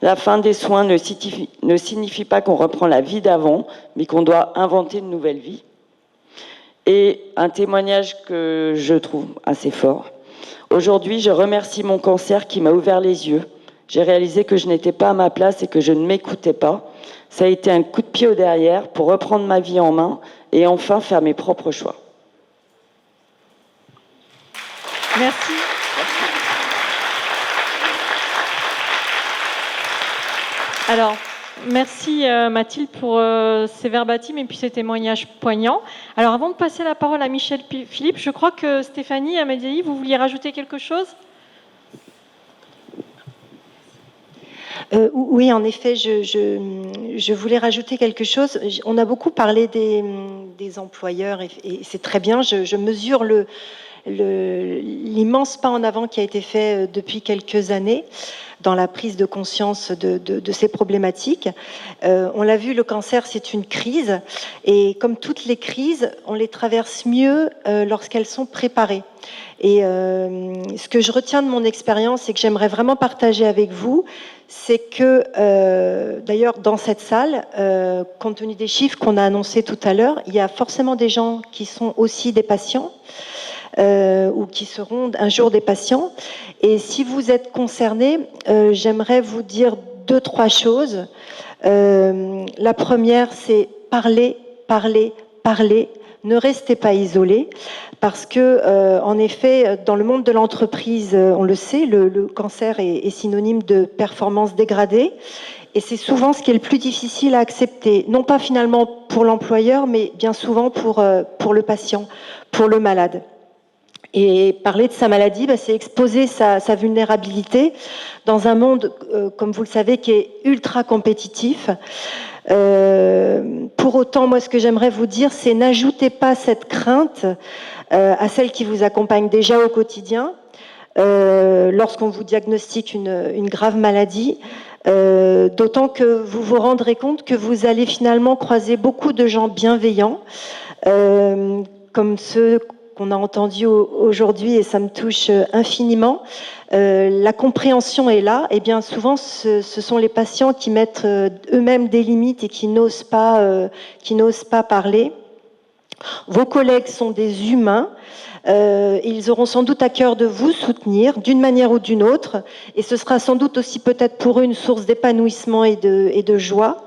La fin des soins ne signifie pas qu'on reprend la vie d'avant, mais qu'on doit inventer une nouvelle vie. Et un témoignage que je trouve assez fort. Aujourd'hui, je remercie mon cancer qui m'a ouvert les yeux. J'ai réalisé que je n'étais pas à ma place et que je ne m'écoutais pas. Ça a été un coup de pied au derrière pour reprendre ma vie en main et enfin faire mes propres choix. Merci. Alors, merci Mathilde pour ces verbatims et puis ces témoignages poignants. Alors, avant de passer la parole à Michel Philippe, je crois que Stéphanie Amédéi, vous vouliez rajouter quelque chose ? Oui, en effet, je voulais rajouter quelque chose. On a beaucoup parlé des employeurs et c'est très bien. Je mesure l'immense pas en avant qui a été fait depuis quelques années dans la prise de conscience de ces problématiques. On l'a vu, le cancer, c'est une crise. Et comme toutes les crises, on les traverse mieux lorsqu'elles sont préparées. Et ce que je retiens de mon expérience et que j'aimerais vraiment partager avec vous, c'est que, d'ailleurs, dans cette salle, compte tenu des chiffres qu'on a annoncés tout à l'heure, il y a forcément des gens qui sont aussi des patients ou qui seront un jour des patients. Et si vous êtes concernés, j'aimerais vous dire 2-3 choses. La première, c'est parler, parler, parler. Ne restez pas isolés, parce que, en effet, dans le monde de l'entreprise, on le sait, le cancer est synonyme de performance dégradée, et c'est souvent ce qui est le plus difficile à accepter, non pas finalement pour l'employeur, mais bien souvent pour le patient, pour le malade. Et parler de sa maladie, c'est exposer sa vulnérabilité dans un monde, comme vous le savez, qui est ultra compétitif. Pour autant, moi, ce que j'aimerais vous dire, c'est n'ajoutez pas cette crainte à celle qui vous accompagne déjà au quotidien, lorsqu'on vous diagnostique une grave maladie, d'autant que vous vous rendrez compte que vous allez finalement croiser beaucoup de gens bienveillants, comme ceux qu'on a entendus aujourd'hui, et ça me touche infiniment. La compréhension est là, et bien souvent ce sont les patients qui mettent eux-mêmes des limites et qui n'osent pas parler. Vos collègues sont des humains, ils auront sans doute à cœur de vous soutenir d'une manière ou d'une autre, et ce sera sans doute aussi peut-être pour eux une source d'épanouissement et de joie.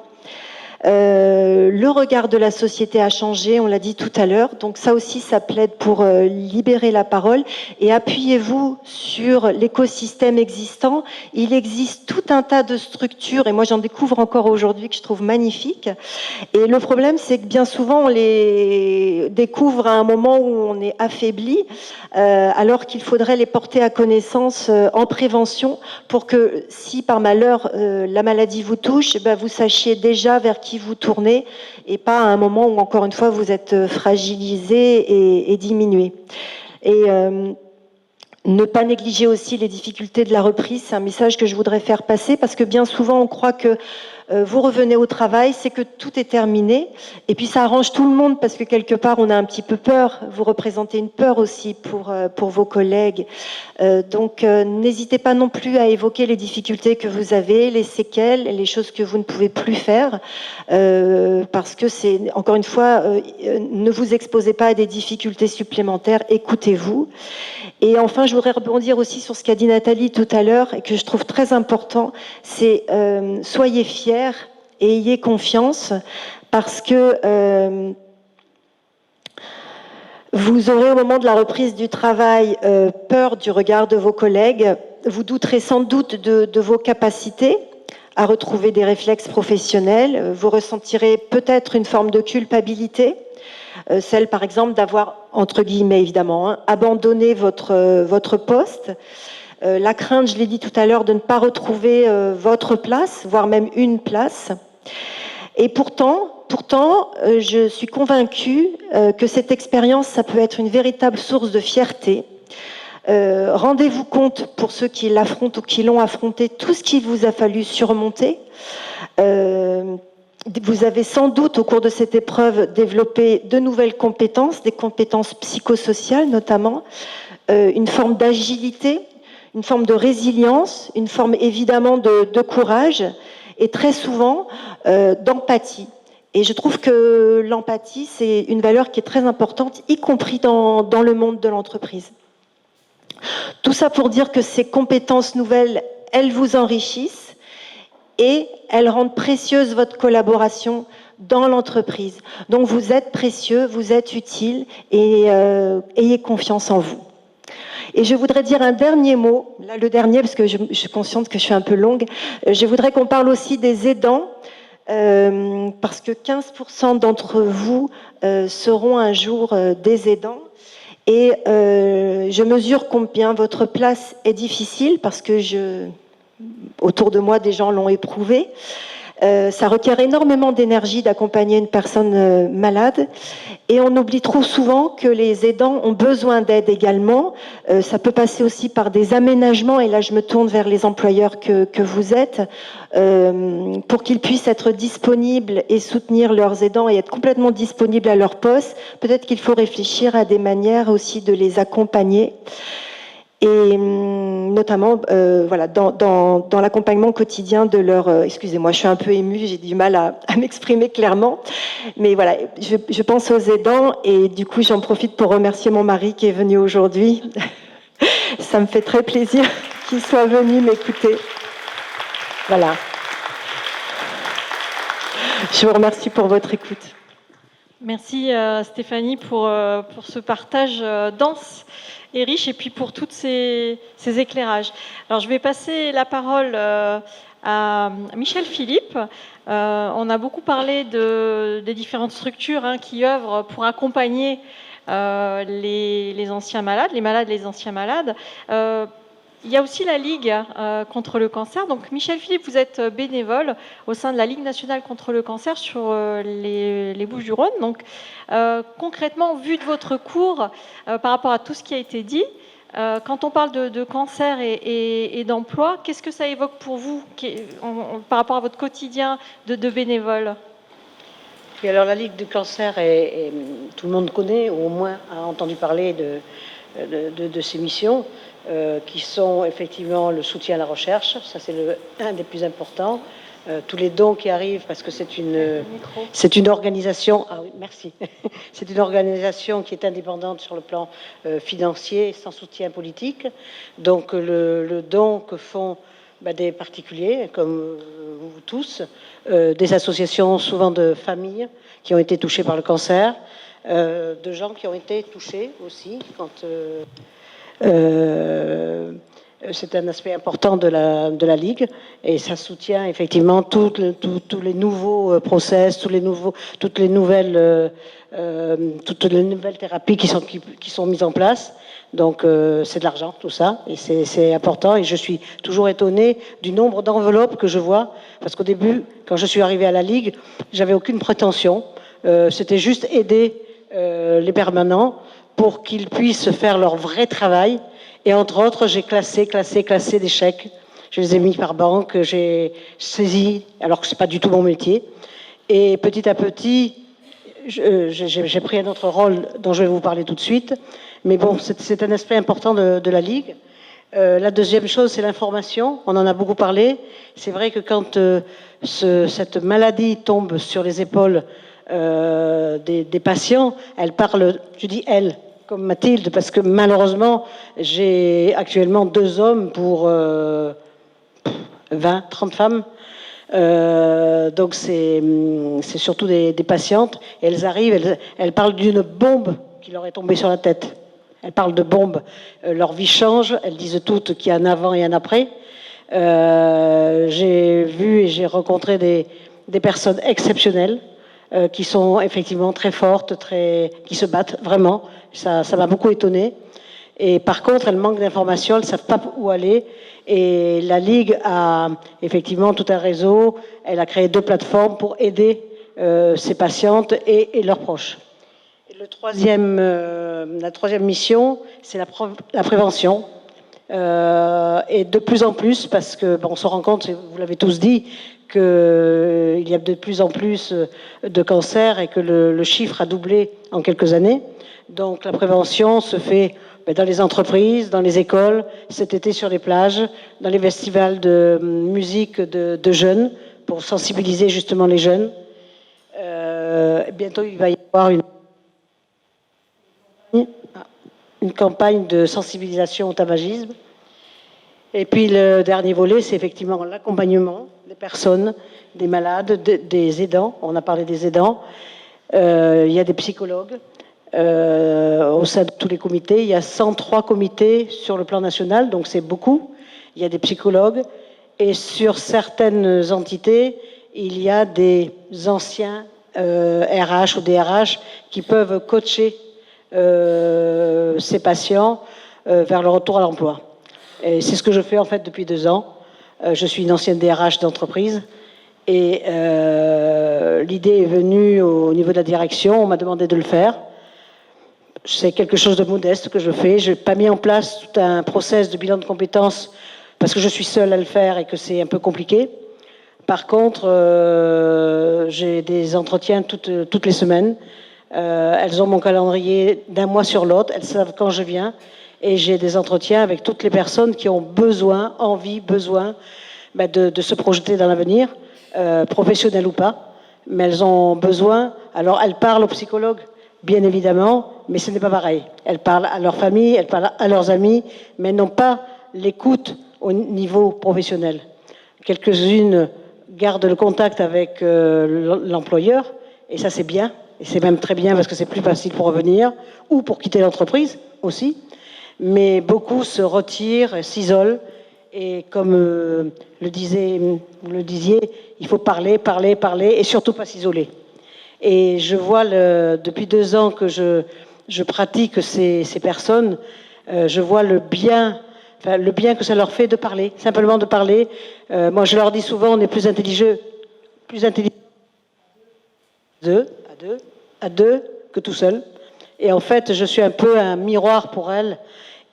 Le regard de la société a changé, on l'a dit tout à l'heure, donc ça aussi ça plaide pour libérer la parole, et appuyez-vous sur l'écosystème existant. Il existe tout un tas de structures, et moi j'en découvre encore aujourd'hui, que je trouve magnifiques, et le problème c'est que bien souvent on les découvre à un moment où on est affaibli, alors qu'il faudrait les porter à connaissance en prévention, pour que si par malheur la maladie vous touche, vous sachiez déjà vers qui vous tournez, et pas à un moment où, encore une fois, vous êtes fragilisé et diminué. Et ne pas négliger aussi les difficultés de la reprise, c'est un message que je voudrais faire passer, parce que bien souvent, on croit que vous revenez au travail, c'est que tout est terminé. Et puis ça arrange tout le monde parce que quelque part, on a un petit peu peur. Vous représentez une peur aussi pour vos collègues. Donc n'hésitez pas non plus à évoquer les difficultés que vous avez, les séquelles, les choses que vous ne pouvez plus faire. Parce que c'est, encore une fois, ne vous exposez pas à des difficultés supplémentaires, écoutez-vous. Et enfin, je voudrais rebondir aussi sur ce qu'a dit Nathalie tout à l'heure et que je trouve très important, c'est soyez fiers et ayez confiance parce que vous aurez au moment de la reprise du travail peur du regard de vos collègues, vous douterez sans doute de vos capacités à retrouver des réflexes professionnels, vous ressentirez peut-être une forme de culpabilité, celle par exemple d'avoir, entre guillemets évidemment, abandonné votre poste, la crainte, je l'ai dit tout à l'heure, de ne pas retrouver votre place, voire même une place. Et pourtant, je suis convaincue que cette expérience, ça peut être une véritable source de fierté. Rendez-vous compte, pour ceux qui l'affrontent ou qui l'ont affronté, tout ce qu'il vous a fallu surmonter. Vous avez sans doute, au cours de cette épreuve, développé de nouvelles compétences, des compétences psychosociales notamment, une forme d'agilité, une forme de résilience, une forme évidemment de courage et très souvent d'empathie. Et je trouve que l'empathie, c'est une valeur qui est très importante, y compris dans le monde de l'entreprise. Tout ça pour dire que ces compétences nouvelles, elles vous enrichissent et elles rendent précieuse votre collaboration dans l'entreprise. Donc vous êtes précieux, vous êtes utile et ayez confiance en vous. Et je voudrais dire un dernier mot, là le dernier parce que je suis consciente que je suis un peu longue, je voudrais qu'on parle aussi des aidants, parce que 15% d'entre vous seront un jour des aidants. Et je mesure combien votre place est difficile parce que autour de moi, des gens l'ont éprouvé. Ça requiert énormément d'énergie d'accompagner une personne malade et on oublie trop souvent que les aidants ont besoin d'aide également. Ça peut passer aussi par des aménagements et là je me tourne vers les employeurs que vous êtes pour qu'ils puissent être disponibles et soutenir leurs aidants et être complètement disponibles à leur poste. Peut-être qu'il faut réfléchir à des manières aussi de les accompagner. Et notamment voilà, dans l'accompagnement quotidien de leur... excusez-moi, je suis un peu émue, j'ai du mal à m'exprimer clairement. Mais voilà, je pense aux aidants et du coup, j'en profite pour remercier mon mari qui est venu aujourd'hui. Ça me fait très plaisir qu'il soit venu m'écouter. Voilà. Je vous remercie pour votre écoute. Merci Stéphanie pour ce partage dense et riche et puis pour tous ces éclairages. Alors je vais passer la parole à Michel Philippe. On a beaucoup parlé des différentes structures qui œuvrent pour accompagner les anciens malades, les malades et les anciens malades. Il y a aussi la Ligue contre le cancer. Donc, Michel Philippe, vous êtes bénévole au sein de la Ligue nationale contre le cancer sur les Bouches-du-Rhône. Donc, concrètement, vu de votre cours, par rapport à tout ce qui a été dit, quand on parle de cancer et d'emploi, qu'est-ce que ça évoque pour vous par rapport à votre quotidien de bénévole ? Et alors, la Ligue du cancer, tout le monde connaît, ou au moins a entendu parler de ces missions. Qui sont effectivement le soutien à la recherche, ça c'est un des plus importants. Tous les dons qui arrivent, parce que c'est une organisation. Ah oui, merci. C'est une organisation qui est indépendante sur le plan financier, sans soutien politique. Donc le don que font des particuliers, comme vous tous, des associations, souvent de familles qui ont été touchées par le cancer, de gens qui ont été touchés aussi quand c'est un aspect important de la Ligue et ça soutient effectivement tous les nouveaux process, toutes les nouvelles thérapies qui sont mises en place. Donc c'est de l'argent tout ça et c'est important et je suis toujours étonnée du nombre d'enveloppes que je vois parce qu'au début, quand je suis arrivée à la Ligue, j'avais aucune prétention. C'était juste aider les permanents pour qu'ils puissent faire leur vrai travail. Et entre autres, j'ai classé des chèques. je les ai mis par banque, j'ai saisi, alors que c'est pas du tout mon métier. Et petit à petit, j'ai pris un autre rôle dont je vais vous parler tout de suite. Mais bon, c'est un aspect important de la Ligue. La deuxième chose, c'est l'information. On en a beaucoup parlé. C'est vrai que quand cette maladie tombe sur les épaules des patients, elle parle, je dis elle, comme Mathilde, parce que malheureusement, j'ai actuellement 2 hommes pour 20, 30 femmes. Donc c'est surtout des patientes. Et elles arrivent, elles parlent d'une bombe qui leur est tombée sur la tête. Elles parlent de bombes. Leur vie change. Elles disent toutes qu'il y a un avant et un après. J'ai vu et j'ai rencontré des personnes exceptionnelles qui sont effectivement très fortes, qui se battent vraiment. Ça m'a beaucoup étonnée. Et par contre, elles manquent d'informations, elles ne savent pas où aller. Et la Ligue a effectivement tout un réseau. Elle a créé 2 plateformes pour aider ces patientes et leurs proches. Et la troisième mission, c'est la prévention. Et de plus en plus, parce que on se rend compte, vous l'avez tous dit, qu'il y a de plus en plus de cancers et que le chiffre a doublé en quelques années. Donc la prévention se fait dans les entreprises, dans les écoles, cet été sur les plages, dans les festivals de musique de jeunes, pour sensibiliser justement les jeunes. Bientôt, il va y avoir une campagne de sensibilisation au tabagisme. Et puis le dernier volet, c'est effectivement l'accompagnement des personnes, des malades, des aidants. On a parlé des aidants. Il y a des psychologues. Au sein de tous les comités. Il y a 103 comités sur le plan national, donc c'est beaucoup. Il y a des psychologues. Et sur certaines entités, il y a des anciens RH ou DRH qui peuvent coacher ces patients vers le retour à l'emploi. Et c'est ce que je fais en fait depuis 2 ans. Je suis une ancienne DRH d'entreprise. Et l'idée est venue au niveau de la direction. On m'a demandé de le faire. C'est quelque chose de modeste que je fais. Je n'ai pas mis en place tout un process de bilan de compétences parce que je suis seule à le faire et que c'est un peu compliqué. Par contre, j'ai des entretiens toutes les semaines. Elles ont mon calendrier d'un mois sur l'autre. Elles savent quand je viens. Et j'ai des entretiens avec toutes les personnes qui ont besoin de se projeter dans l'avenir, professionnel ou pas. Mais elles ont besoin. Alors, elles parlent aux psychologues, bien évidemment, mais ce n'est pas pareil. Elles parlent à leur famille, elles parlent à leurs amis, mais n'ont pas l'écoute au niveau professionnel. Quelques-unes gardent le contact avec l'employeur, et ça c'est bien, et c'est même très bien parce que c'est plus facile pour revenir, ou pour quitter l'entreprise aussi, mais beaucoup se retirent, s'isolent, et comme vous le disiez, il faut parler, et surtout pas s'isoler. Et je vois, depuis 2 ans que je pratique ces personnes, je vois le bien que ça leur fait de parler, simplement de parler. Moi, je leur dis souvent, on est plus intelligent à deux que tout seul. Et en fait, je suis un peu un miroir pour elles.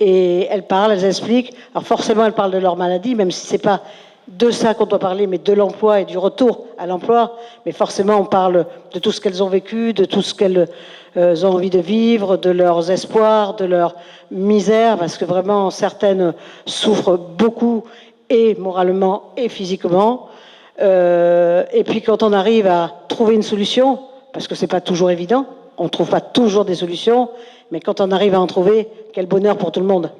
Et elles parlent, elles expliquent. Alors forcément, elles parlent de leur maladie, même si c'est pas de ça qu'on doit parler, mais de l'emploi et du retour à l'emploi. Mais forcément, on parle de tout ce qu'elles ont vécu, de tout ce qu'elles ont envie de vivre, de leurs espoirs, de leur misère, parce que vraiment, certaines souffrent beaucoup, et moralement et physiquement. Et puis, quand on arrive à trouver une solution, parce que c'est pas toujours évident, on ne trouve pas toujours des solutions, mais quand on arrive à en trouver, quel bonheur pour tout le monde.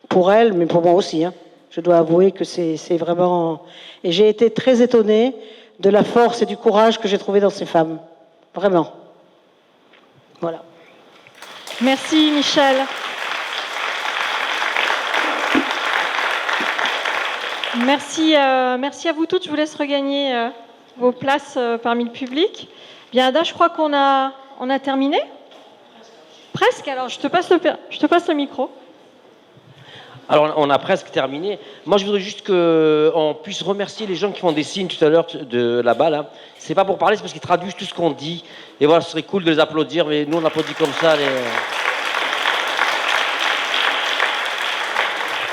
Pour elles, mais pour moi aussi, hein. Je dois avouer que c'est vraiment... Et j'ai été très étonnée de la force et du courage que j'ai trouvé dans ces femmes. Vraiment. Voilà. Merci Michel. Merci à vous toutes. Je vous laisse regagner vos places parmi le public. Bien Ada, je crois qu'on a terminé. Presque. Alors je te passe le micro. Alors, on a presque terminé. Moi, je voudrais juste qu'on puisse remercier les gens qui font des signes tout à l'heure de là-bas. Là. C'est pas pour parler, c'est parce qu'ils traduisent tout ce qu'on dit. Et voilà, ce serait cool de les applaudir, mais nous, on applaudit comme ça.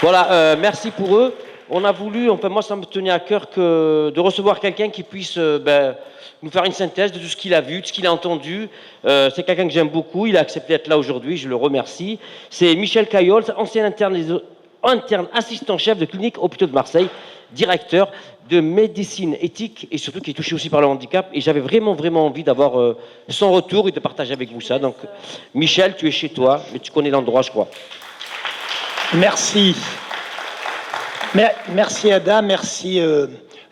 Voilà, merci pour eux. on a voulu, enfin moi ça me tenait à cœur de recevoir quelqu'un qui puisse nous faire une synthèse de tout ce qu'il a vu, de ce qu'il a entendu. C'est quelqu'un que j'aime beaucoup, il a accepté d'être là aujourd'hui, je le remercie. C'est Michel Caillol, ancien interne assistant-chef de clinique hôpitaux de Marseille, directeur de médecine éthique et surtout qui est touché aussi par le handicap. Et j'avais vraiment envie d'avoir son retour et de partager avec vous ça. Donc Michel, tu es chez toi, mais tu connais l'endroit, je crois. Merci. Merci Ada, merci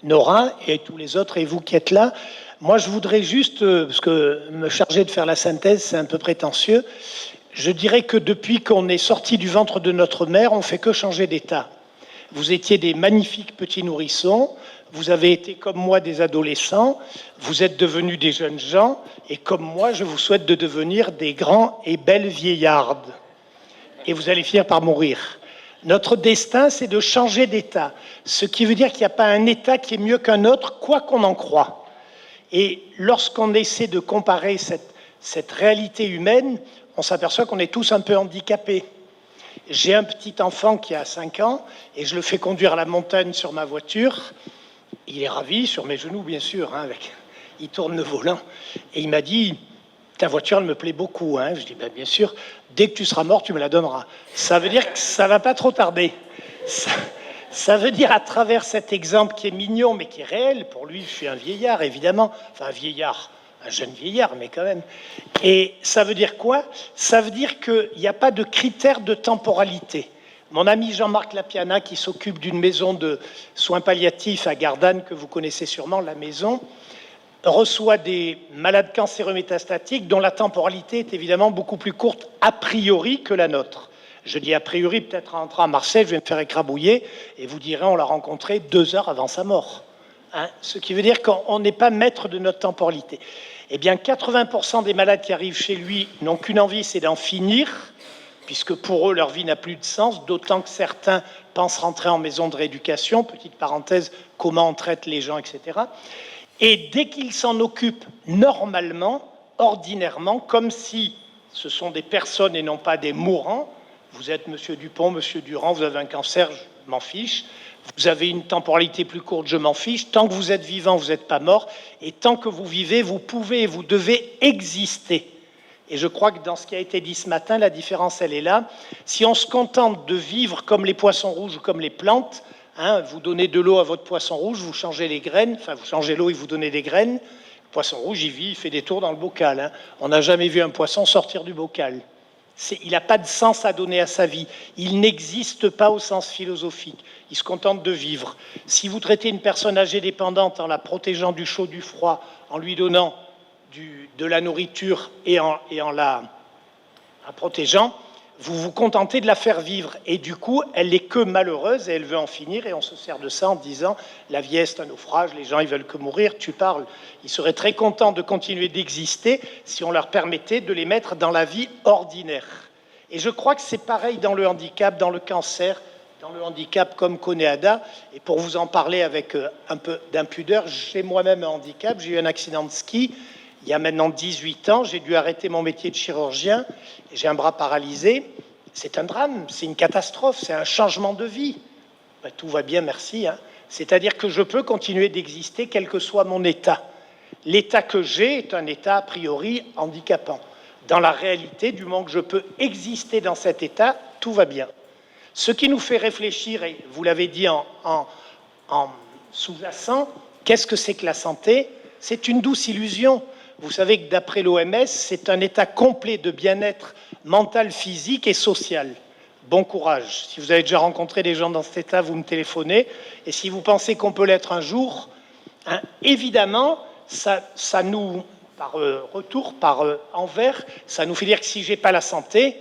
Nora et tous les autres et vous qui êtes là. Moi, je voudrais juste, parce que me charger de faire la synthèse, c'est un peu prétentieux, je dirais que depuis qu'on est sorti du ventre de notre mère, on ne fait que changer d'état. Vous étiez des magnifiques petits nourrissons, vous avez été comme moi des adolescents, vous êtes devenus des jeunes gens, et comme moi, je vous souhaite de devenir des grands et belles vieillardes. Et vous allez finir par mourir. Notre destin, c'est de changer d'état, ce qui veut dire qu'il n'y a pas un état qui est mieux qu'un autre, quoi qu'on en croie. Et lorsqu'on essaie de comparer cette réalité humaine, on s'aperçoit qu'on est tous un peu handicapés. J'ai un petit enfant qui a 5 ans et je le fais conduire à la montagne sur ma voiture. Il est ravi, sur mes genoux bien sûr, il tourne le volant. Et il m'a dit, ta voiture elle me plaît beaucoup. Je dis, bien sûr, dès que tu seras mort, tu me la donneras. Ça veut dire que ça va pas trop tarder. Ça veut dire à travers cet exemple qui est mignon mais qui est réel, pour lui je suis un vieillard évidemment, enfin un jeune vieillard mais quand même. Et ça veut dire quoi? Ça veut dire qu'il n'y a pas de critère de temporalité. Mon ami Jean-Marc Lapiana qui s'occupe d'une maison de soins palliatifs à Gardanne, que vous connaissez sûrement, la maison, reçoit des malades cancéreux métastatiques dont la temporalité est évidemment beaucoup plus courte a priori que la nôtre. Je dis a priori, peut-être en rentrant à Marseille, je vais me faire écrabouiller et vous direz on l'a rencontré 2 heures avant sa mort. Ce qui veut dire qu'on n'est pas maître de notre temporalité. Eh bien, 80% des malades qui arrivent chez lui n'ont qu'une envie, c'est d'en finir, puisque pour eux, leur vie n'a plus de sens, d'autant que certains pensent rentrer en maison de rééducation, petite parenthèse, comment on traite les gens, etc. Et dès qu'ils s'en occupent normalement, ordinairement, comme si ce sont des personnes et non pas des mourants, vous êtes monsieur Dupont, monsieur Durand, vous avez un cancer, je m'en fiche. Vous avez une temporalité plus courte, je m'en fiche. Tant que vous êtes vivant, vous n'êtes pas mort. Et tant que vous vivez, vous pouvez et vous devez exister. Et je crois que dans ce qui a été dit ce matin, la différence, elle est là. Si on se contente de vivre comme les poissons rouges ou comme les plantes, vous donnez de l'eau à votre poisson rouge, vous changez les graines, enfin vous changez l'eau et vous donnez des graines. Le poisson rouge, il vit, il fait des tours dans le bocal. On n'a jamais vu un poisson sortir du bocal. Il n'a pas de sens à donner à sa vie. Il n'existe pas au sens philosophique. Il se contente de vivre. Si vous traitez une personne âgée dépendante en la protégeant du chaud, du froid, en lui donnant de la nourriture et en la protégeant, vous vous contentez de la faire vivre. Et du coup, elle n'est que malheureuse et elle veut en finir. Et on se sert de ça en disant « la vieillesse, c'est un naufrage, les gens ils veulent que mourir, tu parles ». Ils seraient très contents de continuer d'exister si on leur permettait de les mettre dans la vie ordinaire. Et je crois que c'est pareil dans le handicap, dans le cancer, dans le handicap comme connaît Ada. Et pour vous en parler avec un peu d'impudeur, j'ai moi-même un handicap, j'ai eu un accident de ski. Il y a maintenant 18 ans, j'ai dû arrêter mon métier de chirurgien, j'ai un bras paralysé. C'est un drame, c'est une catastrophe, c'est un changement de vie. Tout va bien, merci. C'est-à-dire que je peux continuer d'exister quel que soit mon état. L'état que j'ai est un état a priori handicapant. Dans la réalité, du moment que je peux exister dans cet état, tout va bien. Ce qui nous fait réfléchir, et vous l'avez dit en sous-jacent, qu'est-ce que c'est que la santé? C'est une douce illusion. Vous savez que d'après l'OMS, c'est un état complet de bien-être mental, physique et social. Bon courage. Si vous avez déjà rencontré des gens dans cet état, vous me téléphonez. Et si vous pensez qu'on peut l'être un jour, évidemment, ça nous, par retour, par envers, ça nous fait dire que si je n'ai pas la santé,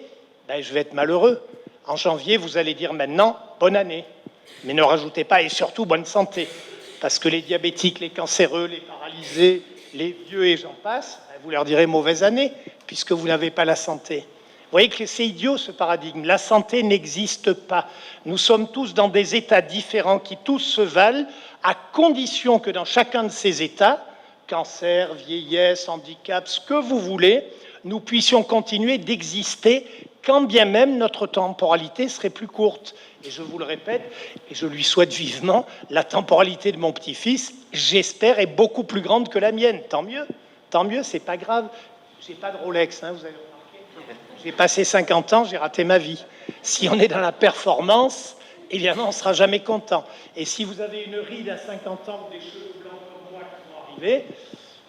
je vais être malheureux. En janvier, vous allez dire maintenant, bonne année. Mais ne rajoutez pas, et surtout, bonne santé. Parce que les diabétiques, les cancéreux, les paralysés, les vieux et j'en passe, vous leur direz mauvaise année, puisque vous n'avez pas la santé. Vous voyez que c'est idiot ce paradigme. La santé n'existe pas. Nous sommes tous dans des états différents qui tous se valent, à condition que dans chacun de ces états, cancer, vieillesse, handicap, ce que vous voulez, nous puissions continuer d'exister quand bien même notre temporalité serait plus courte. Et je vous le répète, et je lui souhaite vivement, la temporalité de mon petit-fils, j'espère, est beaucoup plus grande que la mienne. Tant mieux, c'est pas grave. J'ai pas de Rolex, hein, vous avez remarqué. J'ai passé 50 ans, j'ai raté ma vie. Si on est dans la performance, évidemment, on ne sera jamais content. Et si vous avez une ride à 50 ans ou des cheveux blancs comme moi qui vont arriver,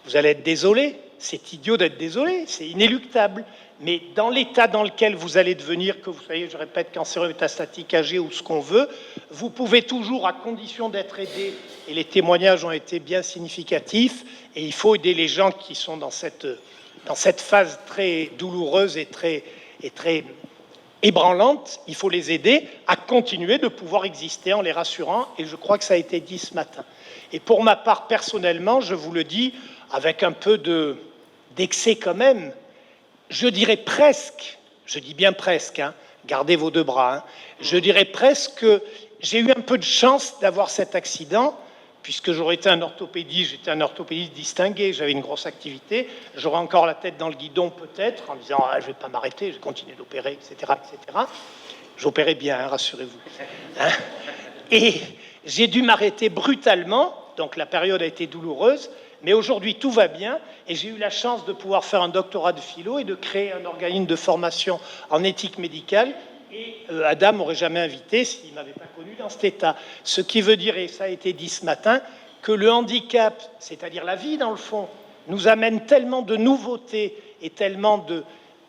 vous allez être désolé. C'est idiot d'être désolé, c'est inéluctable. Mais dans l'état dans lequel vous allez devenir, que vous soyez, je répète, cancéreux, métastatique, âgé ou ce qu'on veut, vous pouvez toujours, à condition d'être aidé, et les témoignages ont été bien significatifs, et il faut aider les gens qui sont dans cette phase très douloureuse et très ébranlante, il faut les aider à continuer de pouvoir exister en les rassurant, et je crois que ça a été dit ce matin. Et pour ma part, personnellement, je vous le dis, avec un peu d'excès quand même, je dirais presque, je dis bien presque, hein, gardez vos deux bras, hein, je dirais presque que j'ai eu un peu de chance d'avoir cet accident, puisque j'aurais été un orthopédiste, j'étais un orthopédiste distingué, j'avais une grosse activité, j'aurais encore la tête dans le guidon peut-être, en me disant ah, je ne vais pas m'arrêter, je vais continuer d'opérer, etc. etc. J'opérais bien, hein, rassurez-vous. Hein. Et j'ai dû m'arrêter brutalement, donc la période a été douloureuse, mais aujourd'hui tout va bien, et j'ai eu la chance de pouvoir faire un doctorat de philo et de créer un organisme de formation en éthique médicale. Et Adam m'aurait jamais invité s'il ne m'avait pas connu dans cet état. Ce qui veut dire, et ça a été dit ce matin, que le handicap, c'est-à-dire la vie dans le fond, nous amène tellement de nouveautés et tellement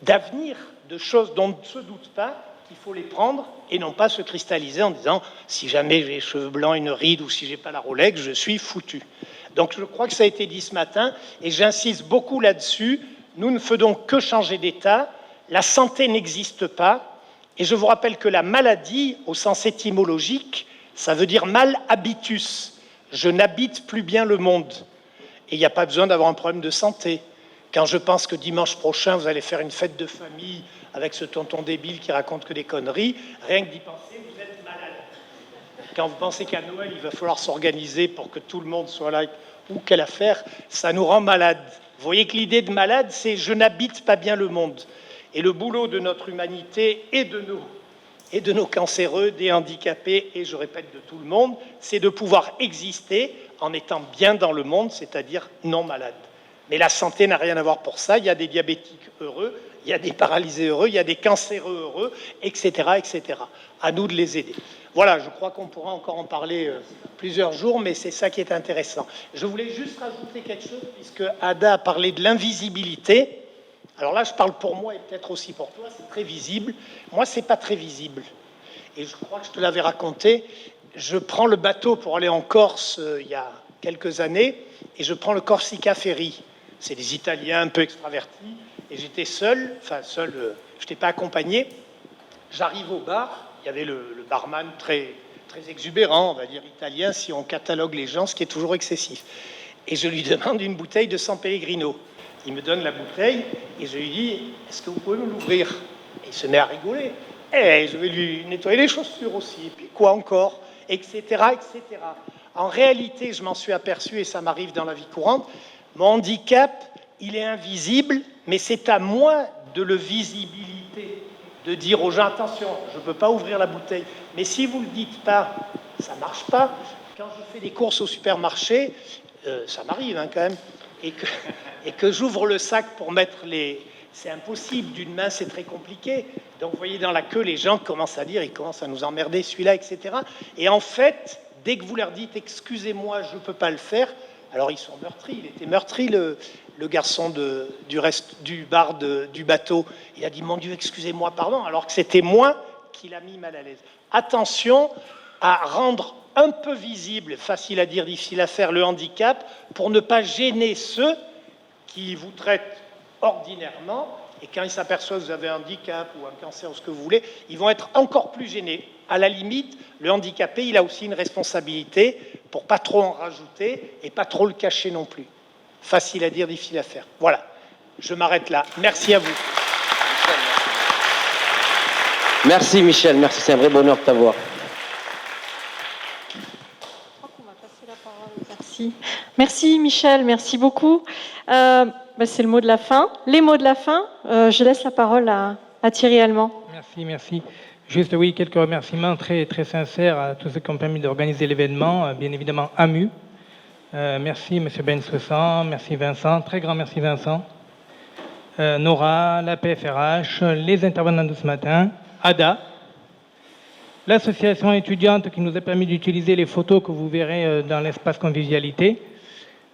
d'avenir, de choses dont on ne se doute pas, qu'il faut les prendre et non pas se cristalliser en disant si jamais j'ai les cheveux blancs, une ride ou si j'ai pas la Rolex, je suis foutu. Donc je crois que ça a été dit ce matin et j'insiste beaucoup là-dessus. Nous ne faisons que changer d'état. La santé n'existe pas. Et je vous rappelle que la maladie, au sens étymologique, ça veut dire mal habitus. Je n'habite plus bien le monde. Et il n'y a pas besoin d'avoir un problème de santé. Quand je pense que dimanche prochain, vous allez faire une fête de famille avec ce tonton débile qui raconte que des conneries, rien que d'y penser, vous êtes malade. Quand vous pensez qu'à Noël, il va falloir s'organiser pour que tout le monde soit là, ou quelle affaire, ça nous rend malade. Vous voyez que l'idée de malade, c'est « je n'habite pas bien le monde ». Et le boulot de notre humanité et de nos cancéreux, des handicapés, et je répète de tout le monde, c'est de pouvoir exister en étant bien dans le monde, c'est-à-dire non malade. Mais la santé n'a rien à voir pour ça. Il y a des diabétiques heureux, il y a des paralysés heureux, il y a des cancéreux heureux, etc., etc. À nous de les aider. Voilà, je crois qu'on pourra encore en parler plusieurs jours, mais c'est ça qui est intéressant. Je voulais juste rajouter quelque chose, puisque Ada a parlé de l'invisibilité. Alors là, je parle pour moi et peut-être aussi pour toi, c'est très visible. Moi, c'est pas très visible. Et je crois que je te l'avais raconté. Je prends le bateau pour aller en Corse il y a quelques années, et je prends le Corsica Ferry. C'est des Italiens un peu extravertis, et j'étais seul, je n'étais pas accompagné. J'arrive au bar, il y avait le barman très, très exubérant, on va dire italien, si on catalogue les gens, ce qui est toujours excessif. Et je lui demande une bouteille de San Pellegrino. Il me donne la bouteille et je lui dis « Est-ce que vous pouvez me l'ouvrir ?» Et il se met à rigoler. Et je vais lui nettoyer les chaussures aussi. Et puis quoi encore, etc., etc. En réalité, je m'en suis aperçu, et ça m'arrive dans la vie courante, mon handicap, il est invisible, mais c'est à moi de le visibilité, de dire aux gens « Attention, je ne peux pas ouvrir la bouteille. » Mais si vous ne le dites pas, ça ne marche pas. Quand je fais des courses au supermarché, ça m'arrive hein, quand même, et que j'ouvre le sac pour mettre les... C'est impossible, d'une main c'est très compliqué. Donc vous voyez dans la queue, les gens commencent à dire, ils commencent à nous emmerder celui-là, etc. Et en fait, dès que vous leur dites, excusez-moi, je ne peux pas le faire, alors ils sont meurtris. Il était meurtri, le garçon du bar du bateau. Il a dit, mon Dieu, excusez-moi, pardon, alors que c'était moi qui l'a mis mal à l'aise. Attention à rendre un peu visible, facile à dire, difficile à faire, le handicap, pour ne pas gêner ceux qui vous traitent ordinairement, et quand ils s'aperçoivent que vous avez un handicap ou un cancer ou ce que vous voulez, ils vont être encore plus gênés. À la limite, le handicapé, il a aussi une responsabilité pour pas trop en rajouter et pas trop le cacher non plus. Facile à dire, difficile à faire. Voilà, je m'arrête là. Merci à vous. Merci Michel, merci, c'est un vrai bonheur de t'avoir. Merci. Merci Michel, merci beaucoup. C'est le mot de la fin. Les mots de la fin, je laisse la parole à à Thierry Allemand. Merci. Juste, oui, quelques remerciements très, très sincères à tous ceux qui ont permis d'organiser l'événement. Bien évidemment, AMU. Merci, M. Bensoussan. Merci, Vincent. Très grand merci, Vincent. Nora, la PFRH, les intervenants de ce matin, ADA, l'association étudiante qui nous a permis d'utiliser les photos que vous verrez dans l'espace convivialité.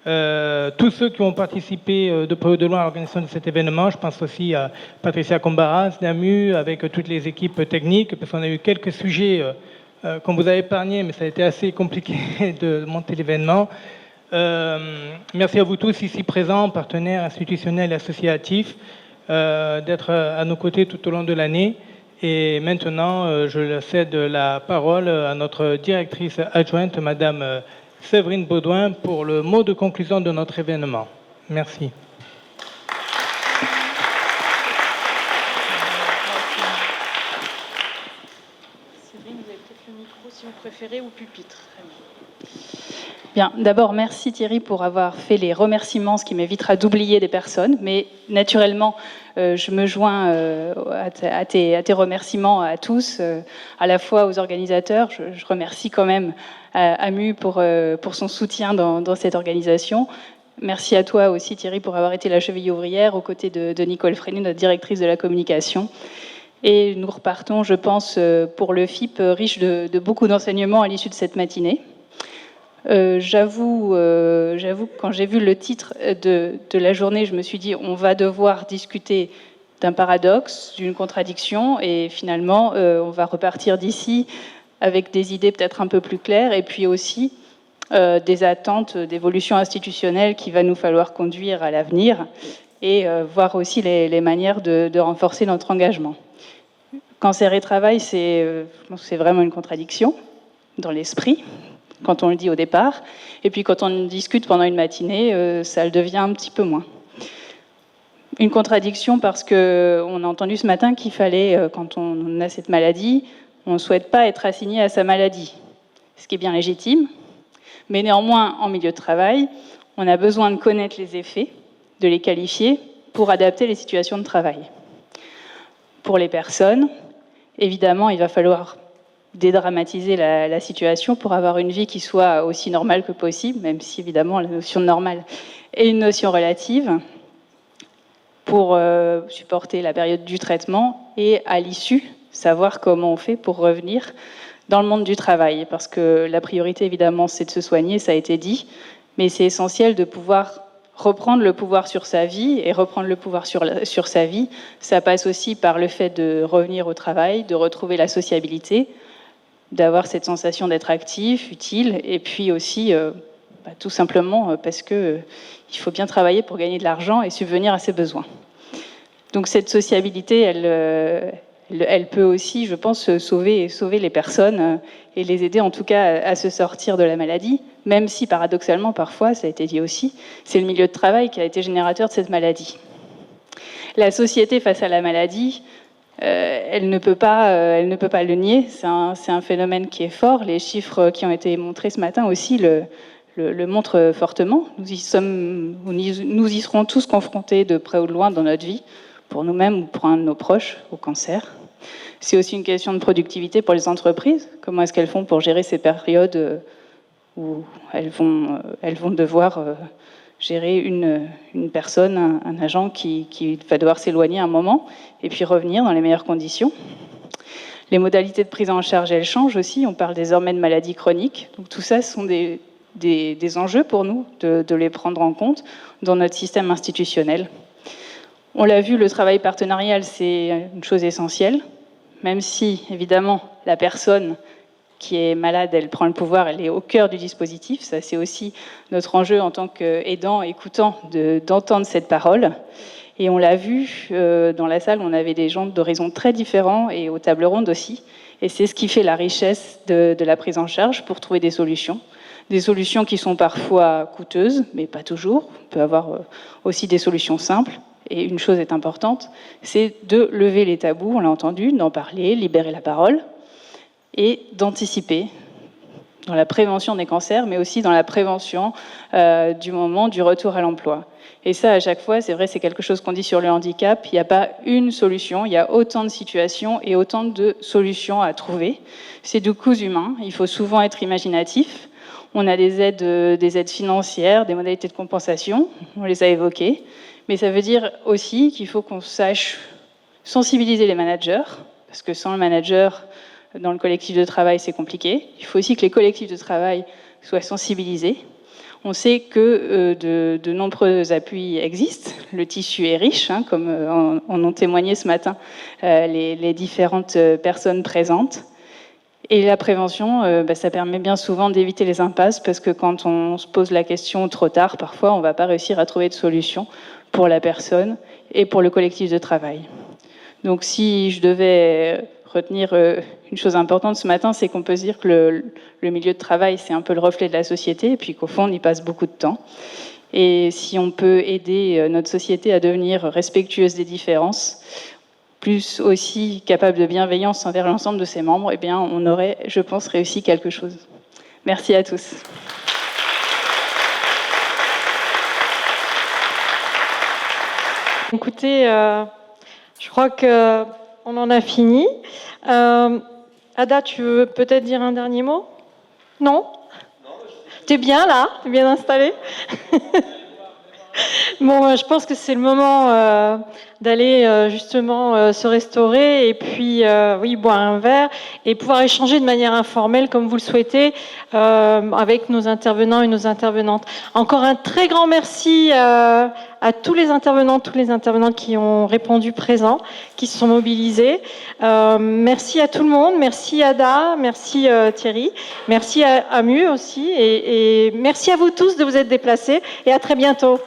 Tous ceux qui ont participé de près ou de loin à l'organisation de cet événement, je pense aussi à Patricia Combaras, d'AMU, avec toutes les équipes techniques, parce qu'on a eu quelques sujets qu'on vous a épargnés, mais ça a été assez compliqué de monter l'événement. Merci à vous tous ici présents, partenaires institutionnels et associatifs, d'être à nos côtés tout au long de l'année. Et maintenant, je cède la parole à notre directrice adjointe, Madame Séverine Baudouin, pour le mot de conclusion de notre événement. Merci. Séverine, vous avez peut-être le micro si vous préférez ou pupitre. Bien, d'abord, merci Thierry pour avoir fait les remerciements, ce qui m'évitera d'oublier des personnes. Mais naturellement, je me joins à tes remerciements à tous, à la fois aux organisateurs. Je remercie quand même AMU pour son soutien dans cette organisation. Merci à toi aussi Thierry pour avoir été la cheville ouvrière aux côtés de Nicole Freinet, notre directrice de la communication. Et nous repartons, je pense, pour le FIP, riche de beaucoup d'enseignements à l'issue de cette matinée. J'avoue que quand j'ai vu le titre de la journée, je me suis dit on va devoir discuter d'un paradoxe, d'une contradiction, et finalement on va repartir d'ici avec des idées peut-être un peu plus claires, et puis aussi des attentes d'évolution institutionnelle qu'il va nous falloir conduire à l'avenir, et voir aussi les manières de renforcer notre engagement. Cancer et travail, je pense que c'est vraiment une contradiction dans l'esprit, quand on le dit au départ, et puis quand on discute pendant une matinée, ça le devient un petit peu moins. Une contradiction parce qu'on a entendu ce matin qu'il fallait, quand on a cette maladie, on ne souhaite pas être assigné à sa maladie, ce qui est bien légitime, mais néanmoins, en milieu de travail, on a besoin de connaître les effets, de les qualifier pour adapter les situations de travail. Pour les personnes, évidemment, il va falloir dédramatiser la situation pour avoir une vie qui soit aussi normale que possible, même si évidemment la notion de normale est une notion relative, pour supporter la période du traitement et à l'issue, savoir comment on fait pour revenir dans le monde du travail. Parce que la priorité évidemment c'est de se soigner, ça a été dit, mais c'est essentiel de pouvoir reprendre le pouvoir sur sa vie, et reprendre le pouvoir sur sa vie, ça passe aussi par le fait de revenir au travail, de retrouver la sociabilité, d'avoir cette sensation d'être actif, utile, et puis aussi tout simplement parce que il faut bien travailler pour gagner de l'argent et subvenir à ses besoins. Donc cette sociabilité, elle peut aussi, je pense, sauver les personnes et les aider en tout cas à se sortir de la maladie, même si paradoxalement parfois, ça a été dit aussi, c'est le milieu de travail qui a été générateur de cette maladie. La société face à la maladie, elle ne peut pas le nier, c'est un phénomène qui est fort. Les chiffres qui ont été montrés ce matin aussi le montrent fortement. Nous y serons tous confrontés de près ou de loin dans notre vie, pour nous-mêmes ou pour un de nos proches, au cancer. C'est aussi une question de productivité pour les entreprises. Comment est-ce qu'elles font pour gérer ces périodes où elles vont devoir gérer une personne, un agent qui va devoir s'éloigner un moment et puis revenir dans les meilleures conditions. Les modalités de prise en charge, elles changent aussi. On parle désormais de maladies chroniques. Donc tout ça, ce sont des enjeux pour nous de les prendre en compte dans notre système institutionnel. On l'a vu, le travail partenarial, c'est une chose essentielle, même si, évidemment, la personne qui est malade, elle prend le pouvoir, elle est au cœur du dispositif. Ça, c'est aussi notre enjeu en tant qu'aidant, écoutant, d'entendre cette parole. Et on l'a vu, dans la salle, on avait des gens d'horizons très différents, et aux tables rondes aussi. Et c'est ce qui fait la richesse de la prise en charge pour trouver des solutions. Des solutions qui sont parfois coûteuses, mais pas toujours. On peut avoir aussi des solutions simples. Et une chose est importante, c'est de lever les tabous, on l'a entendu, d'en parler, libérer la parole, et d'anticiper dans la prévention des cancers, mais aussi dans la prévention du moment du retour à l'emploi. Et ça, à chaque fois, c'est vrai, c'est quelque chose qu'on dit sur le handicap. Il n'y a pas une solution, il y a autant de situations et autant de solutions à trouver. C'est du coût humain, il faut souvent être imaginatif. On a des aides financières, des modalités de compensation, on les a évoquées. Mais ça veut dire aussi qu'il faut qu'on sache sensibiliser les managers, parce que sans le manager, dans le collectif de travail, c'est compliqué. Il faut aussi que les collectifs de travail soient sensibilisés. On sait que de nombreux appuis existent. Le tissu est riche, hein, comme en ont témoigné ce matin les différentes personnes présentes. Et la prévention, ça permet bien souvent d'éviter les impasses, parce que quand on se pose la question trop tard, parfois, on ne va pas réussir à trouver de solution pour la personne et pour le collectif de travail. Donc si je devais retenir une chose importante ce matin, c'est qu'on peut se dire que le milieu de travail, c'est un peu le reflet de la société, et puis qu'au fond, on y passe beaucoup de temps. Et si on peut aider notre société à devenir respectueuse des différences, plus aussi capable de bienveillance envers l'ensemble de ses membres, eh bien, on aurait, je pense, réussi quelque chose. Merci à tous. Écoutez, je crois qu'on en a fini. Ada, tu veux peut-être dire un dernier mot? Non? Tu es bien là? Tu es bien installé? Bon, je pense que c'est le moment d'aller justement se restaurer et puis oui, boire un verre et pouvoir échanger de manière informelle comme vous le souhaitez avec nos intervenants et nos intervenantes. Encore un très grand merci à tous les intervenants, toutes les intervenantes qui ont répondu présents, qui se sont mobilisés. Merci à tout le monde, merci Ada, merci Thierry, merci à Amu aussi et merci à vous tous de vous être déplacés et à très bientôt.